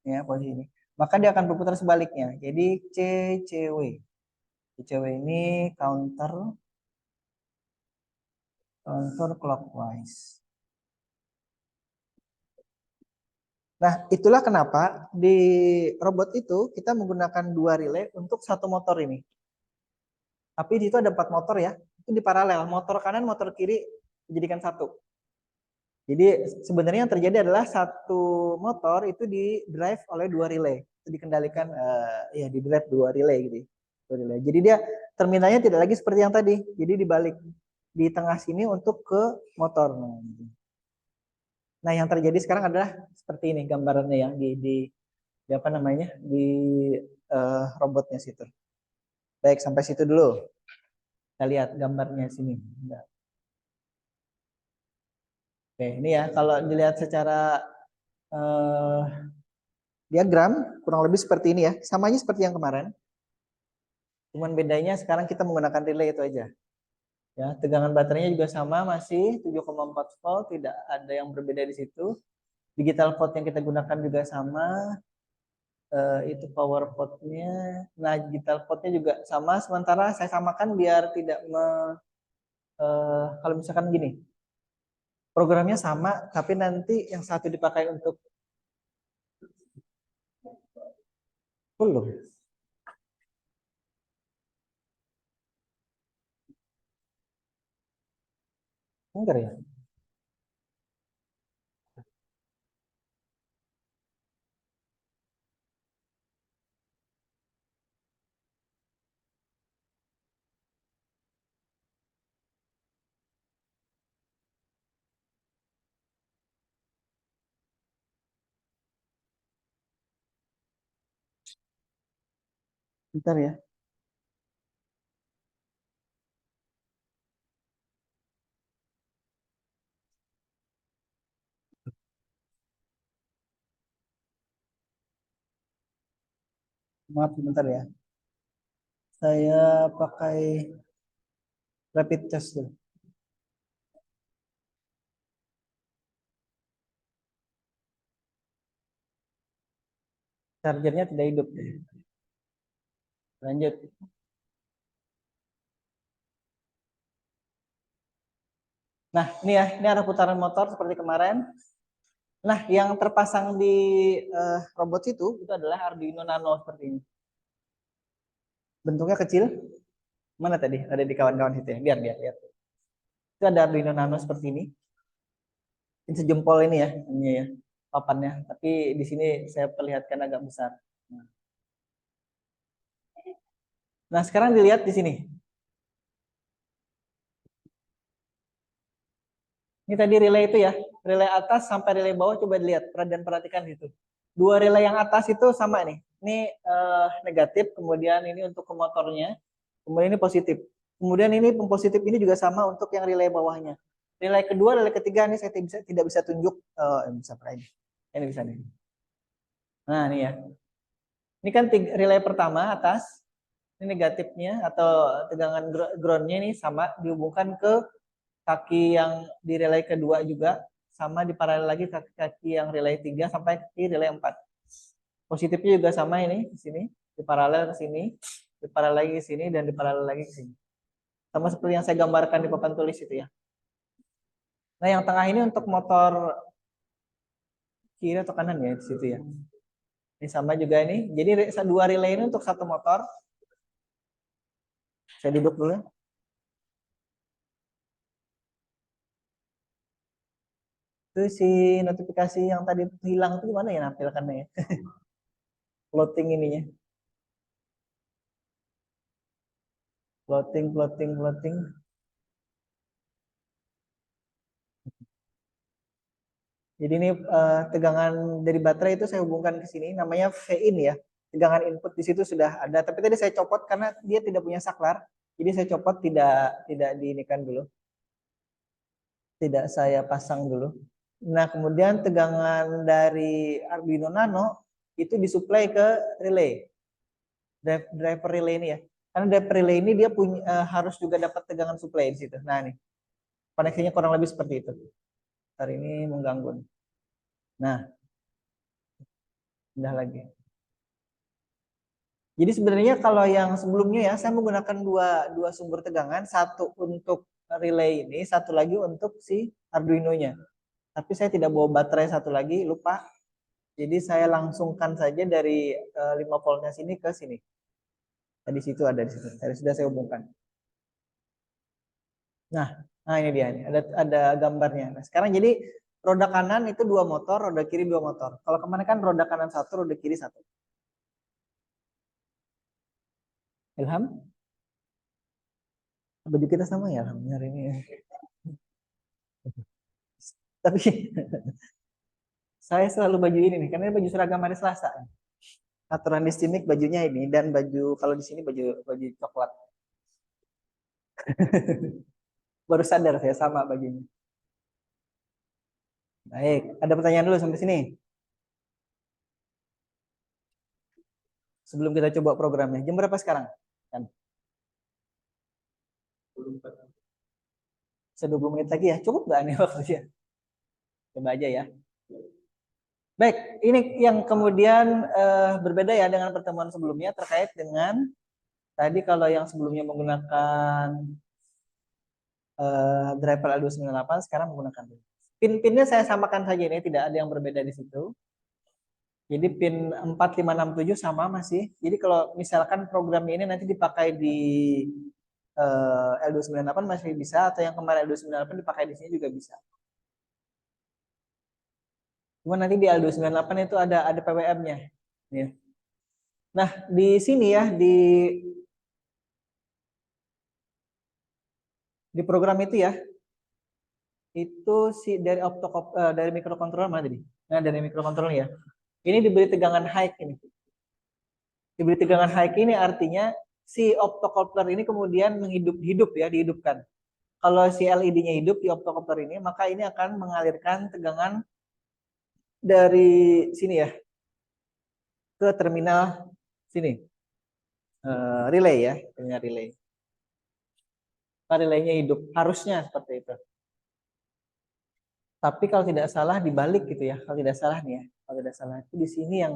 ya, posisi ini, maka dia akan berputar sebaliknya. Jadi CCW. CCW ini counter clockwise. Nah, itulah kenapa di robot itu kita menggunakan dua relay untuk satu motor ini. Tapi di situ ada 4 motor ya, itu di paralel, motor kanan, motor kiri dijadikan satu. Jadi sebenarnya yang terjadi adalah satu motor itu di drive oleh dua relay, itu dikendalikan ya di drive dua relay gitu. Dua relay. Jadi dia terminalnya tidak lagi seperti yang tadi, jadi dibalik di tengah sini untuk ke motor. Nah, yang terjadi sekarang adalah seperti ini gambarannya yang di apa namanya di robotnya situ. Baik, sampai situ dulu. Kita lihat gambarnya sini. Oke, ini ya kalau dilihat secara diagram kurang lebih seperti ini ya. Samanya seperti yang kemarin. Cuman bedanya sekarang kita menggunakan relay itu aja. Ya, tegangan baterainya juga sama masih 7,4 volt, tidak ada yang berbeda di situ. Digital port yang kita gunakan juga sama. Itu power portnya. Nah, digital portnya juga sama. Sementara saya samakan biar tidak kalau misalkan gini, programnya sama, tapi nanti yang satu dipakai untuk belum. Enggak ya? Bentar ya. Maaf bentar ya. Saya pakai rapid test dulu. Chargernya tidak hidup. Lanjut. Nah, ini ya, ini arah putaran motor seperti kemarin. Nah, yang terpasang di robot itu adalah Arduino Nano seperti ini. Bentuknya kecil. Mana tadi? Ada di kawan-kawan situ ya. Biar lihat. Itu ada Arduino Nano seperti ini. Ini sejempol ini ya, papannya. Tapi di sini saya perlihatkan agak besar. Nah, sekarang dilihat di sini. Ini tadi relay itu ya, relay atas sampai relay bawah, coba dilihat, dan perhatikan itu. Dua relay yang atas itu sama nih. Ini negatif, kemudian ini untuk ke motornya, kemudian ini positif. Kemudian ini positif ini juga sama untuk yang relay bawahnya. Relay kedua, relay ketiga ini saya tidak bisa tunjuk, bisa ini. Ini bisa nih. Nah, ini ya. Ini kan relay pertama atas, ini negatifnya atau tegangan groundnya ini sama dihubungkan ke kaki yang di relay kedua juga, sama di paralel lagi kaki yang relay 3 sampai di relay 4. Positifnya juga sama ini di sini, di paralel ke sini, di paralel lagi ke sini, dan di paralel lagi ke sini. Sama seperti yang saya gambarkan di papan tulis itu ya. Nah, yang tengah ini untuk motor kiri atau kanan ya di situ ya. Ini sama juga ini. Jadi dua relay ini untuk satu motor. Saya duduk dulu. Itu si notifikasi yang tadi hilang itu gimana ya nampilkannya ya? Floating ininya. Floating. Jadi ini tegangan dari baterai itu saya hubungkan ke sini, namanya V-in ya. Tegangan input di situ sudah ada, tapi tadi saya copot karena dia tidak punya saklar. Jadi saya copot, tidak diinikan dulu. Tidak saya pasang dulu. Nah, kemudian tegangan dari Arduino Nano itu disuplai ke relay. Driver relay ini ya. Karena driver relay ini dia punya harus juga dapat tegangan suplai di situ. Nah, nih. Koneksinya kurang lebih seperti itu. Hari ini mengganggu. Nah, pindah lagi. Jadi sebenarnya kalau yang sebelumnya ya, saya menggunakan dua sumber tegangan, satu untuk relay ini, satu lagi untuk si Arduino-nya. Tapi saya tidak bawa baterai satu lagi, lupa. Jadi saya langsungkan saja dari 5 voltnya sini ke sini. Di situ ada di situ. Sudah saya hubungkan. Nah ini dia, ada gambarnya. Nah, sekarang jadi roda kanan itu 2 motor, roda kiri 2 motor. Kalau kemarin kan roda kanan 1, roda kiri 1. Ilham? Baju kita sama ya Ilham hari ini. Tapi saya selalu baju ini nih, karena ini baju seragam hari Selasa. Aturan di sini bajunya ini, dan baju kalau di sini baju coklat. Baru sadar saya sama bajunya. Baik, ada pertanyaan dulu sampai sini? Sebelum kita coba programnya. Jam berapa sekarang? Kan? 20 menit lagi ya. Cukup nggak nih waktunya? Coba aja ya. Baik, ini yang kemudian berbeda ya dengan pertemuan sebelumnya terkait dengan tadi kalau yang sebelumnya menggunakan driver L298, sekarang menggunakan pin-pinnya saya samakan saja, ini tidak ada yang berbeda di situ. Jadi pin 4567 sama masih. Jadi kalau misalkan program ini nanti dipakai di L298 masih bisa, atau yang kemarin L298 dipakai di sini juga bisa. Cuma nanti di L298 itu ada PWM-nya. Ya. Nah, di sini ya, di program itu ya, itu si dari microcontroller mana tadi? Nah, dari microcontroller ya. Ini diberi tegangan high ini. Diberi tegangan high ini artinya si optocoupler ini kemudian dihidupkan. Kalau si LED-nya hidup di optocoupler ini, maka ini akan mengalirkan tegangan dari sini ya ke terminal sini. Relay ya, terminal relay. Relaynya hidup, harusnya seperti itu. Tapi kalau tidak salah dibalik gitu ya, kalau tidak salah nih ya, kalau tidak salah itu di sini yang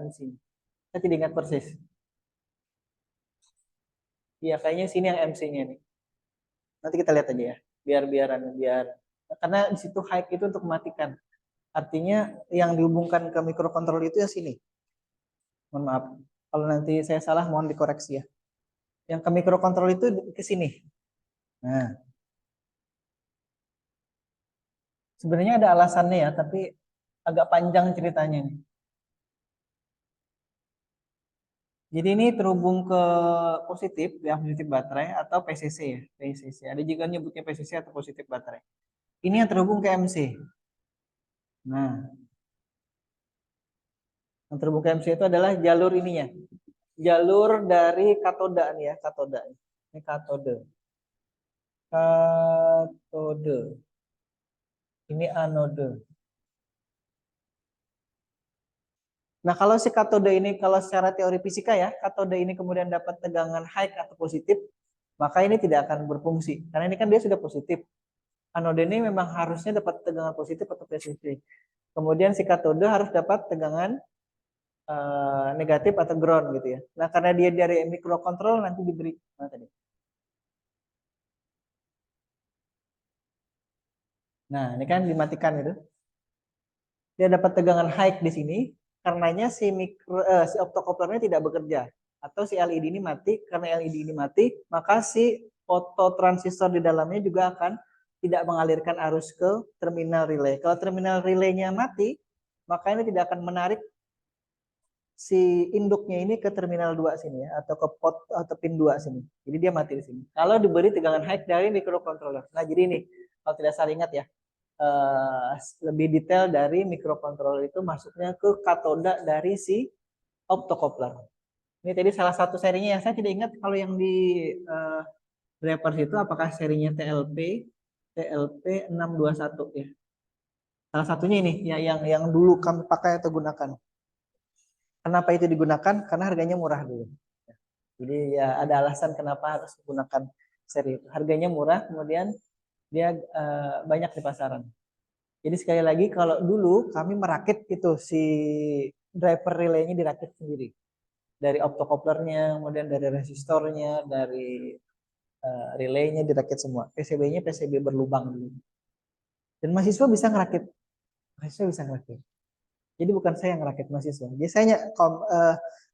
MC. Saya tidak ingat persis. Iya, kayaknya sini yang MC-nya nih. Nanti kita lihat aja ya, biar karena di situ high itu untuk mematikan. Artinya yang dihubungkan ke microcontroller itu ya sini. Mohon maaf. Kalau nanti saya salah mohon dikoreksi ya. Yang ke microcontroller itu ke sini. Nah, Sebenarnya ada alasannya ya, tapi agak panjang ceritanya nih. Jadi ini terhubung ke positif, ya positif baterai atau PCC ya, PCC. Ada juga nyebutnya PCC atau positif baterai. Ini yang terhubung ke MC. Nah, yang terhubung ke MC itu adalah jalur ininya. Jalur dari katoda nih ya, katoda. Ini katode. Katode. Ini anode. Nah, kalau si katode ini, kalau secara teori fisika ya, katode ini kemudian dapat tegangan high atau positif, maka ini tidak akan berfungsi. Karena ini kan dia sudah positif. Anode ini memang harusnya dapat tegangan positif atau positif. Kemudian si katode harus dapat tegangan negatif atau ground gitu ya. Nah, karena dia dari microcontrol nanti diberi mana tadi? Nah, ini kan dimatikan itu. Dia dapat tegangan high di sini, karenanya si optokoplernya tidak bekerja atau si LED ini mati. Karena LED ini mati, maka si fototransistor di dalamnya juga akan tidak mengalirkan arus ke terminal relay. Kalau terminal relaynya mati, maka ini tidak akan menarik si induknya ini ke terminal 2 sini ya, atau ke pot atau pin 2 sini. Jadi dia mati di sini. Kalau diberi tegangan high dari microcontroller. Nah, jadi ini kalau tidak salah ingat ya, lebih detail dari microcontroller itu masuknya ke katoda dari si optocoupler. Ini tadi salah satu serinya ya, saya tidak ingat kalau yang di drivers itu apakah serinya TLP 621 ya. Salah satunya ini ya, yang dulu kami pakai atau gunakan. Kenapa itu digunakan? Karena harganya murah dulu. Jadi ya ada alasan kenapa harus menggunakan seri itu. Harganya murah, kemudian dia banyak di pasaran. Jadi sekali lagi kalau dulu kami merakit itu si driver relaynya dirakit sendiri. Dari optocouplernya, kemudian dari resistornya, dari relaynya dirakit semua. PCB-nya PCB berlubang dulu. Dan mahasiswa bisa ngerakit. Mahasiswa bisa ngerakit. Jadi bukan saya yang ngerakit mahasiswa. Biasanya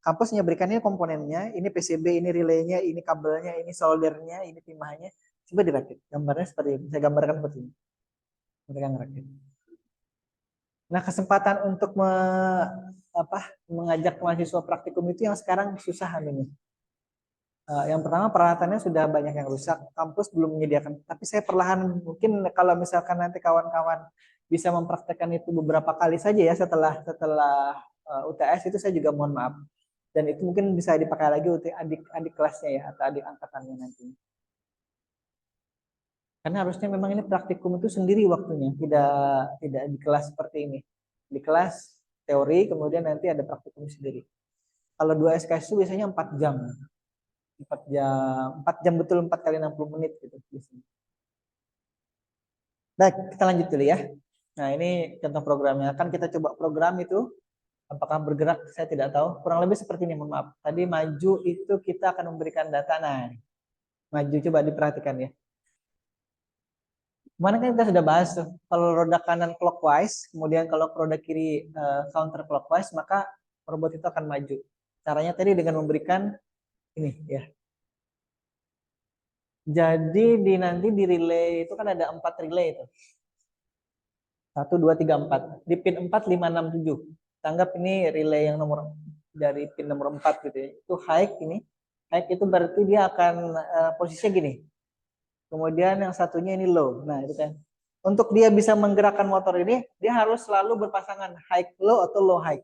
kampusnya berikannya komponennya, ini PCB, ini relaynya, ini kabelnya, ini soldernya, ini timahnya, coba dirakit. Gambarnya seperti ini. Saya gambarkan seperti ini. Mereka ngerakit. Nah, kesempatan untuk mengajak mahasiswa praktikum itu yang sekarang susah ini. Yang pertama peralatannya sudah banyak yang rusak, kampus belum menyediakan. Tapi saya perlahan mungkin kalau misalkan nanti kawan-kawan bisa mempraktekkan itu beberapa kali saja ya setelah UTS itu saya juga mohon maaf. Dan itu mungkin bisa dipakai lagi untuk adik-adik kelasnya ya atau adik angkatannya nanti. Karena harusnya memang ini praktikum itu sendiri waktunya, tidak di kelas seperti ini. Di kelas teori kemudian nanti ada praktikum sendiri. Kalau 2 SKS itu biasanya 4 jam. 4 jam betul 4 kali 60 menit gitu. Baik, kita lanjut dulu ya. Nah, ini contoh programnya. Kan kita coba program itu, apakah bergerak saya tidak tahu. Kurang lebih seperti ini, mohon maaf. Tadi maju itu kita akan memberikan data. Nah, maju coba diperhatikan ya. Kemarin kan kita sudah bahas tuh, kalau roda kanan clockwise, kemudian kalau roda kiri counter clockwise, maka robot itu akan maju. Caranya tadi dengan memberikan ini ya. Jadi nanti di relay itu kan ada 4 relay itu. 1, 2, 3, 4. Di pin 4, 5, 6, 7. Tanggap ini relay yang nomor dari pin nomor 4 gitu ya. Itu high ini. High itu berarti dia akan posisinya gini. Kemudian yang satunya ini low. Nah, itu kan. Untuk dia bisa menggerakkan motor ini, dia harus selalu berpasangan high low atau low high.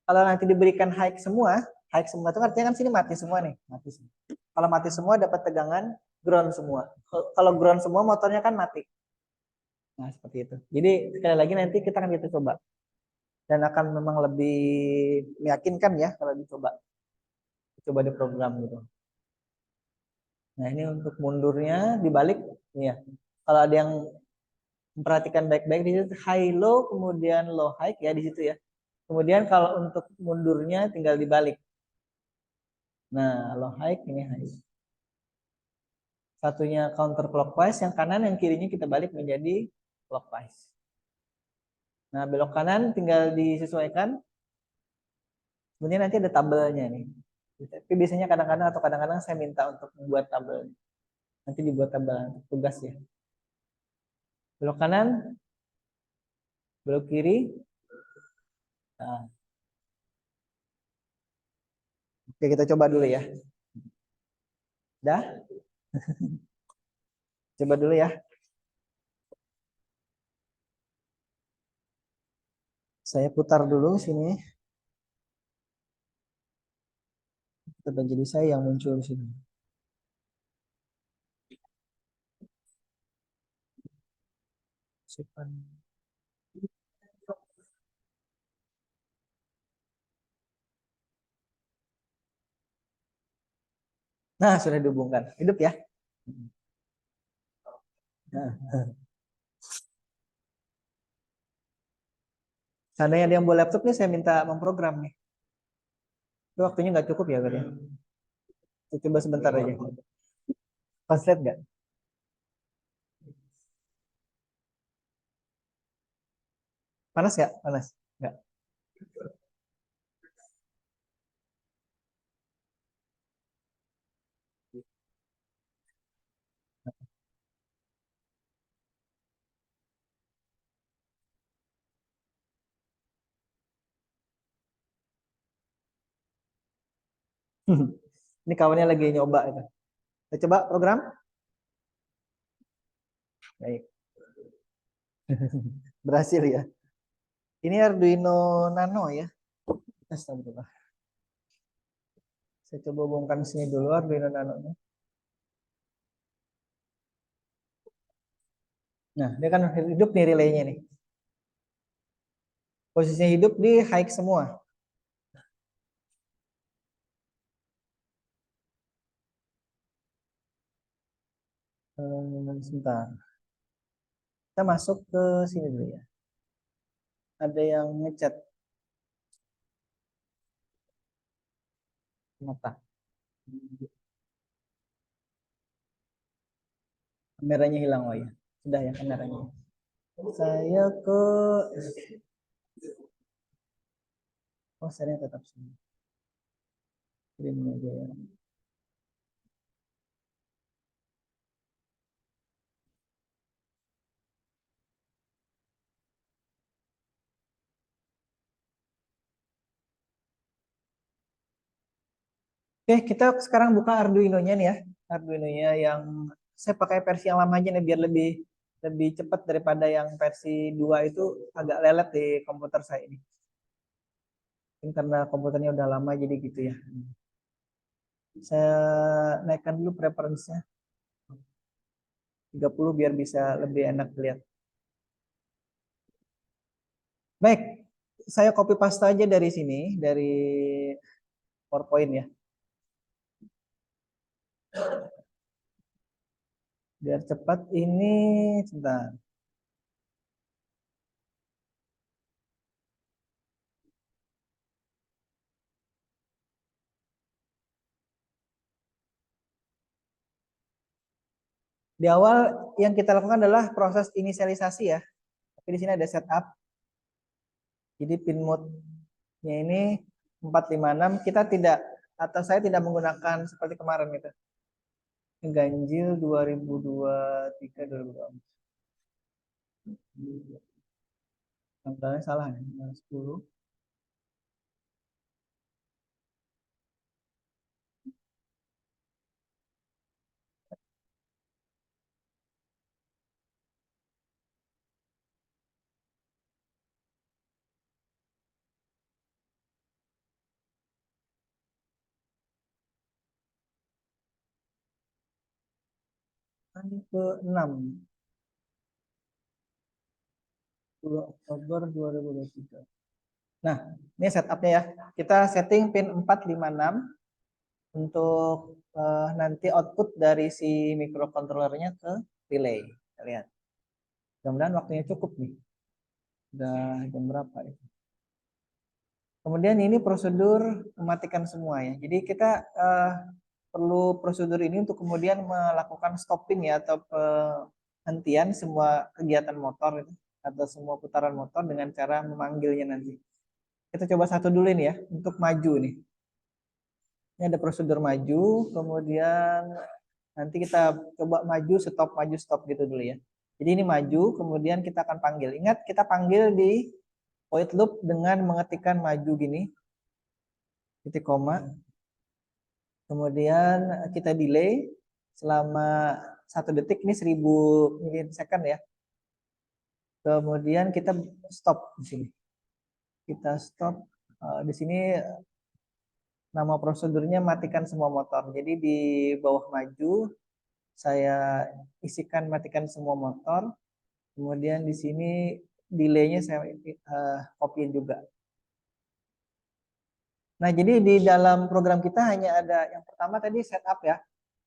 Kalau nanti diberikan high semua itu artinya kan sini mati semua nih, mati semua. Kalau mati semua dapat tegangan ground semua. Kalau ground semua motornya kan mati. Nah, seperti itu. Jadi sekali lagi nanti kita akan coba. Dan akan memang lebih meyakinkan ya kalau dicoba. Coba di program gitu. Nah, ini untuk mundurnya dibalik ya. Kalau ada yang memperhatikan baik-baik di situ high low kemudian low high ya di situ ya. Kemudian kalau untuk mundurnya tinggal dibalik. Nah, low high ini high. Satunya counter clockwise, yang kanan yang kirinya kita balik menjadi clockwise. Nah, belok kanan tinggal disesuaikan. Kemudian nanti ada tabelnya nih. Tapi biasanya kadang-kadang saya minta untuk membuat tabel. Nanti dibuat tabel untuk tugas ya. Belok kanan belok kiri. Nah, oke, kita coba dulu ya. Dah? Coba dulu ya. Saya putar dulu sini. Tetap jadi saya yang muncul di sini. Simpan. Nah, sudah dihubungkan. Hidup ya. Nah, seandainya ada yang bawa laptop nih, saya minta memprogram nih. Itu waktunya nggak cukup ya, katanya. Saya coba sebentar aja. Konslet nggak? Panas nggak? Panas? Nggak. Ini kawannya lagi nyoba itu. Kita coba program. Baik. Berhasil ya. Ini Arduino Nano ya. Astagfirullah. Saya coba bongkar sini dulu Arduino Nano-nya. Nah, dia kan hidup nih relaynya nih. Posisinya hidup di high semua. Sebentar. Kita masuk ke sini dulu ya. Ada yang ngechat. Mata. Kameranya hilang, oh ya. Sudah ya kameranya. Saya ke saya tetap sini. Screen aja ya. Oke, kita sekarang buka Arduino-nya nih ya. Arduino-nya yang saya pakai versi yang lama aja nih biar lebih lebih cepat daripada yang versi 2 itu agak lelet di komputer saya ini. Mungkin karena komputernya udah lama jadi gitu ya. Saya naikkan dulu preference-nya 30 biar bisa lebih enak lihat. Baik, saya copy paste aja dari sini, dari PowerPoint ya. Biar cepat ini, sebentar. Di awal yang kita lakukan adalah proses inisialisasi ya. Tapi di sini ada setup. Jadi pin mode-nya ini 456. Kita tidak, atau saya tidak menggunakan seperti kemarin gitu. Ganjil 2023 2024. Tanggalnya salah ya, 10. Hari ke-6. 10 Oktober 2023. Nah, ini setupnya ya. Kita setting pin 456 untuk nanti output dari si microcontrollernya ke relay. Kita lihat. Mudah-mudahan waktunya cukup nih. Udah jam berapa ya? Kemudian ini prosedur mematikan semua ya. Jadi kita perlu prosedur ini untuk kemudian melakukan stopping ya atau penghentian semua kegiatan motor itu, atau semua putaran motor dengan cara memanggilnya nanti. Kita coba satu dulu ini ya untuk maju nih. Ini ada prosedur maju, kemudian nanti kita coba maju stop gitu dulu ya. Jadi ini maju, kemudian kita akan panggil. Ingat kita panggil di void loop dengan mengetikkan maju gini, titik koma. Kemudian kita delay selama 1 detik, ini 1000 milisecond ya. Kemudian kita stop di sini. Kita stop di sini, nama prosedurnya matikan semua motor. Jadi di bawah maju saya isikan matikan semua motor. Kemudian di sini delaynya saya copy juga. Nah, jadi di dalam program kita hanya ada yang pertama tadi setup ya.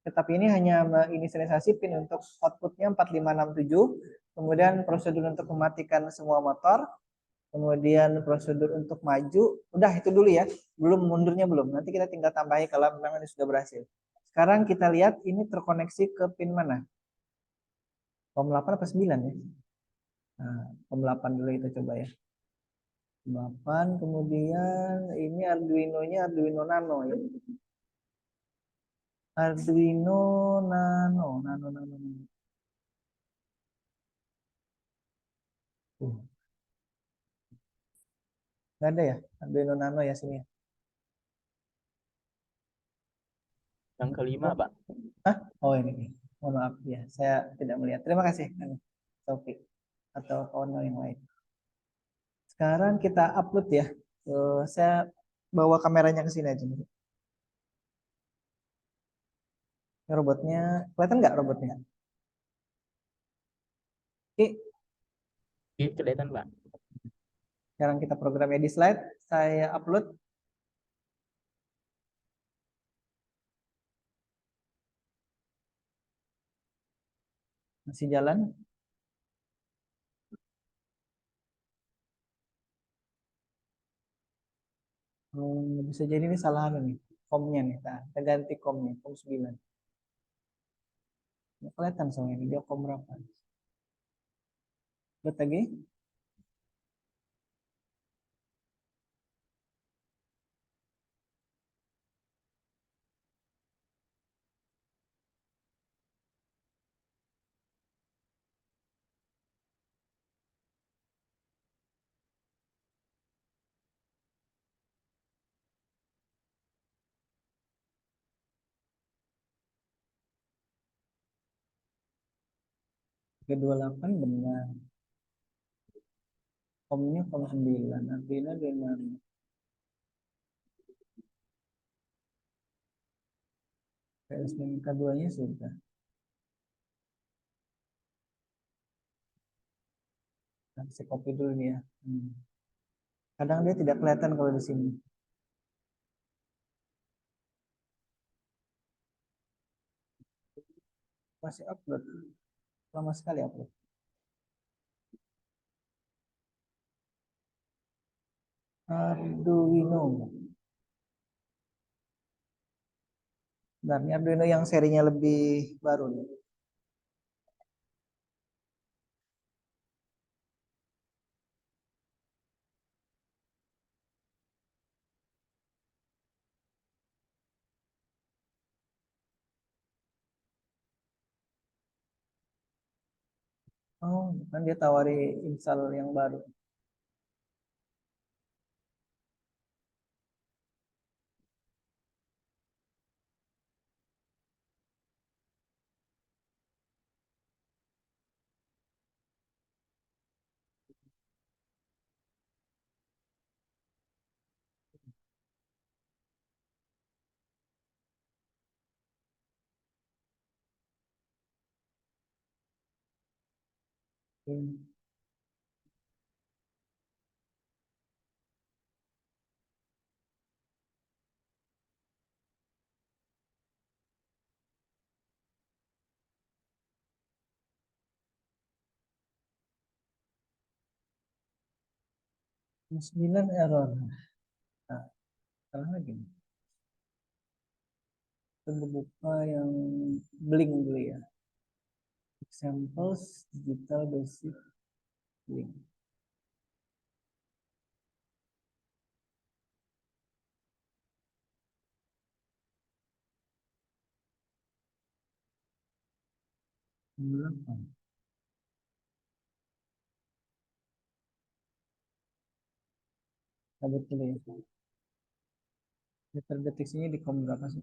Tetapi ini hanya menginisialisasi pin untuk outputnya 4567. Kemudian prosedur untuk mematikan semua motor. Kemudian prosedur untuk maju. Udah itu dulu ya. Belum mundurnya belum. Nanti kita tinggal tambahi kalau memang ini sudah berhasil. Sekarang kita lihat ini terkoneksi ke pin mana. COM 8 apa 9 ya? Nah, COM 8 dulu kita coba ya. 8, kemudian ini Arduino-nya Arduino Nano ya. Arduino Nano, Nano. Nggak ada ya Arduino Nano ya sini. Yang kelima, Pak. Hah? Oh ini. Mohon maaf ya, saya tidak melihat. Terima kasih, Taufik atau kawan yang lain. Sekarang kita upload ya. Saya bawa kameranya ke sini aja. Ini robotnya, kelihatan nggak robotnya? Oke, Oke, kelihatan, Pak. sekarang kita programnya di slide. Saya upload. Masih jalan. Bisa jadi ini salah nih. Komnya nih. Nah, kita ganti komnya. Kom 9. Nggak kelihatan soalnya ini. Dia kom berapa? Lihat lagi. Ke 28 benar. Komnya kom 9. Artinya dengan PSMK 2-nya sudah. Nah, saya copy dulu nih ya. Kadang dia tidak kelihatan kalau di sini. Masih upload. Lama sekali upload. Arduino. Nah, ini Arduino yang serinya lebih baru nih. Oh, kan dia tawari install yang baru. Hmm. 9 error. Nah, salah lagi. Kita buka yang Blink dulu ya. Examples digital basic Blink. Berapa? Cabut dulu ya. Meter deteksinya di kom berapa sih?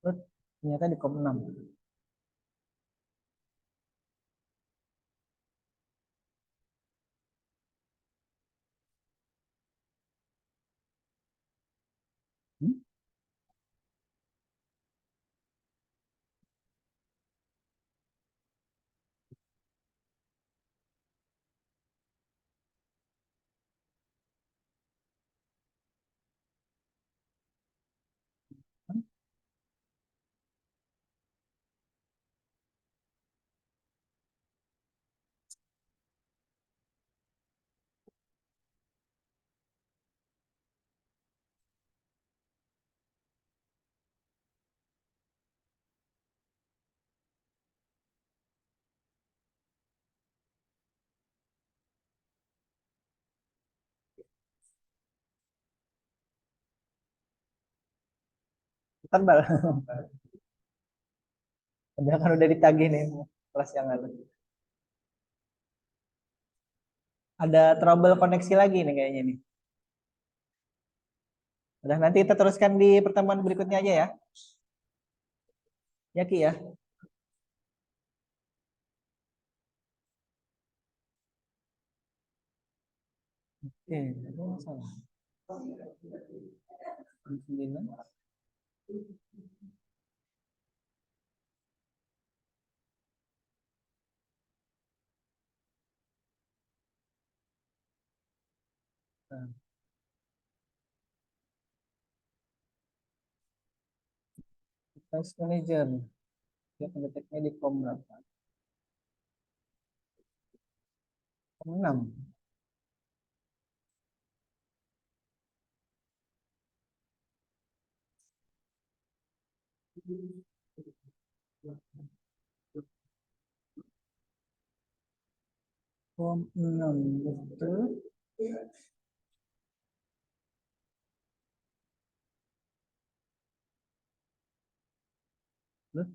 Oh, ternyata di kom 6. Hmm? Tebal. Udah kan udah ditagih nih kelas yang lalu. Ada trouble koneksi lagi nih kayaknya nih. Udah nanti kita teruskan di pertemuan berikutnya aja ya. Ya Ki ya. Oke, ada masalah. 9. Nah, Task manager. Dia pendeteknya di kom berapa? Kom 6. Kom 6 betul. Betul.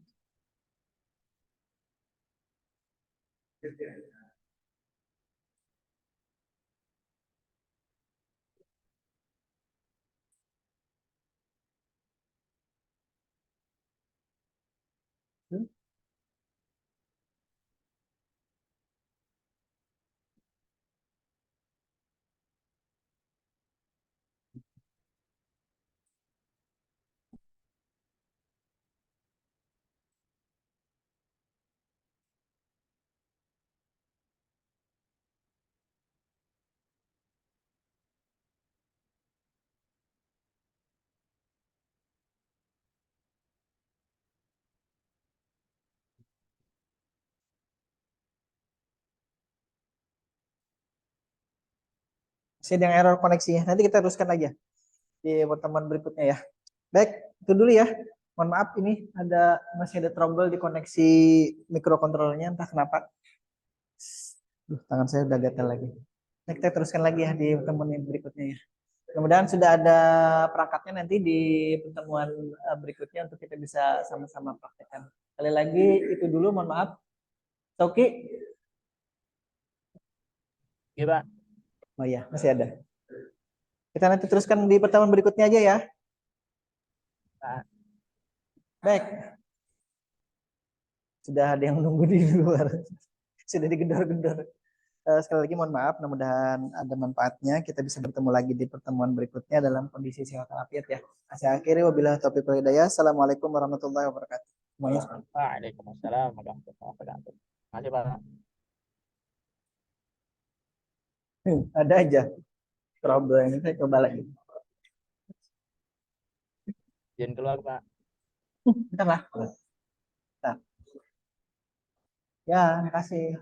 Masih ada yang error koneksinya. Nanti kita teruskan aja di pertemuan berikutnya ya. Baik, itu dulu ya. Mohon maaf ini masih ada trouble di koneksi mikrokontrolernya entah kenapa. Tangan saya udah gatal lagi. Nah, kita teruskan lagi ya di pertemuan yang berikutnya ya. Mudah-mudahan sudah ada perangkatnya nanti di pertemuan berikutnya untuk kita bisa sama-sama praktekkan. Sekali lagi itu dulu, mohon maaf. Toki. Iya, Pak. Oh iya, masih ada. Kita nanti teruskan di pertemuan berikutnya aja ya. Pak. Baik. Sudah ada yang menunggu di luar. Sudah digedor-gedor. Sekali lagi mohon maaf, mudah-mudahan ada manfaatnya. Kita bisa bertemu lagi di pertemuan berikutnya dalam kondisi sehat walafiat ya. Saya akhiri wabillahi taufiq wal hidayah. Assalamualaikum warahmatullahi wabarakatuh. Semuanya. Waalaikumsalam warahmatullahi wabarakatuh. Makasih, Pak. Ada aja trouble ini, saya coba lagi. Jangan keluar, Pak. Bentar lah. Bentar. Ya, terima kasih.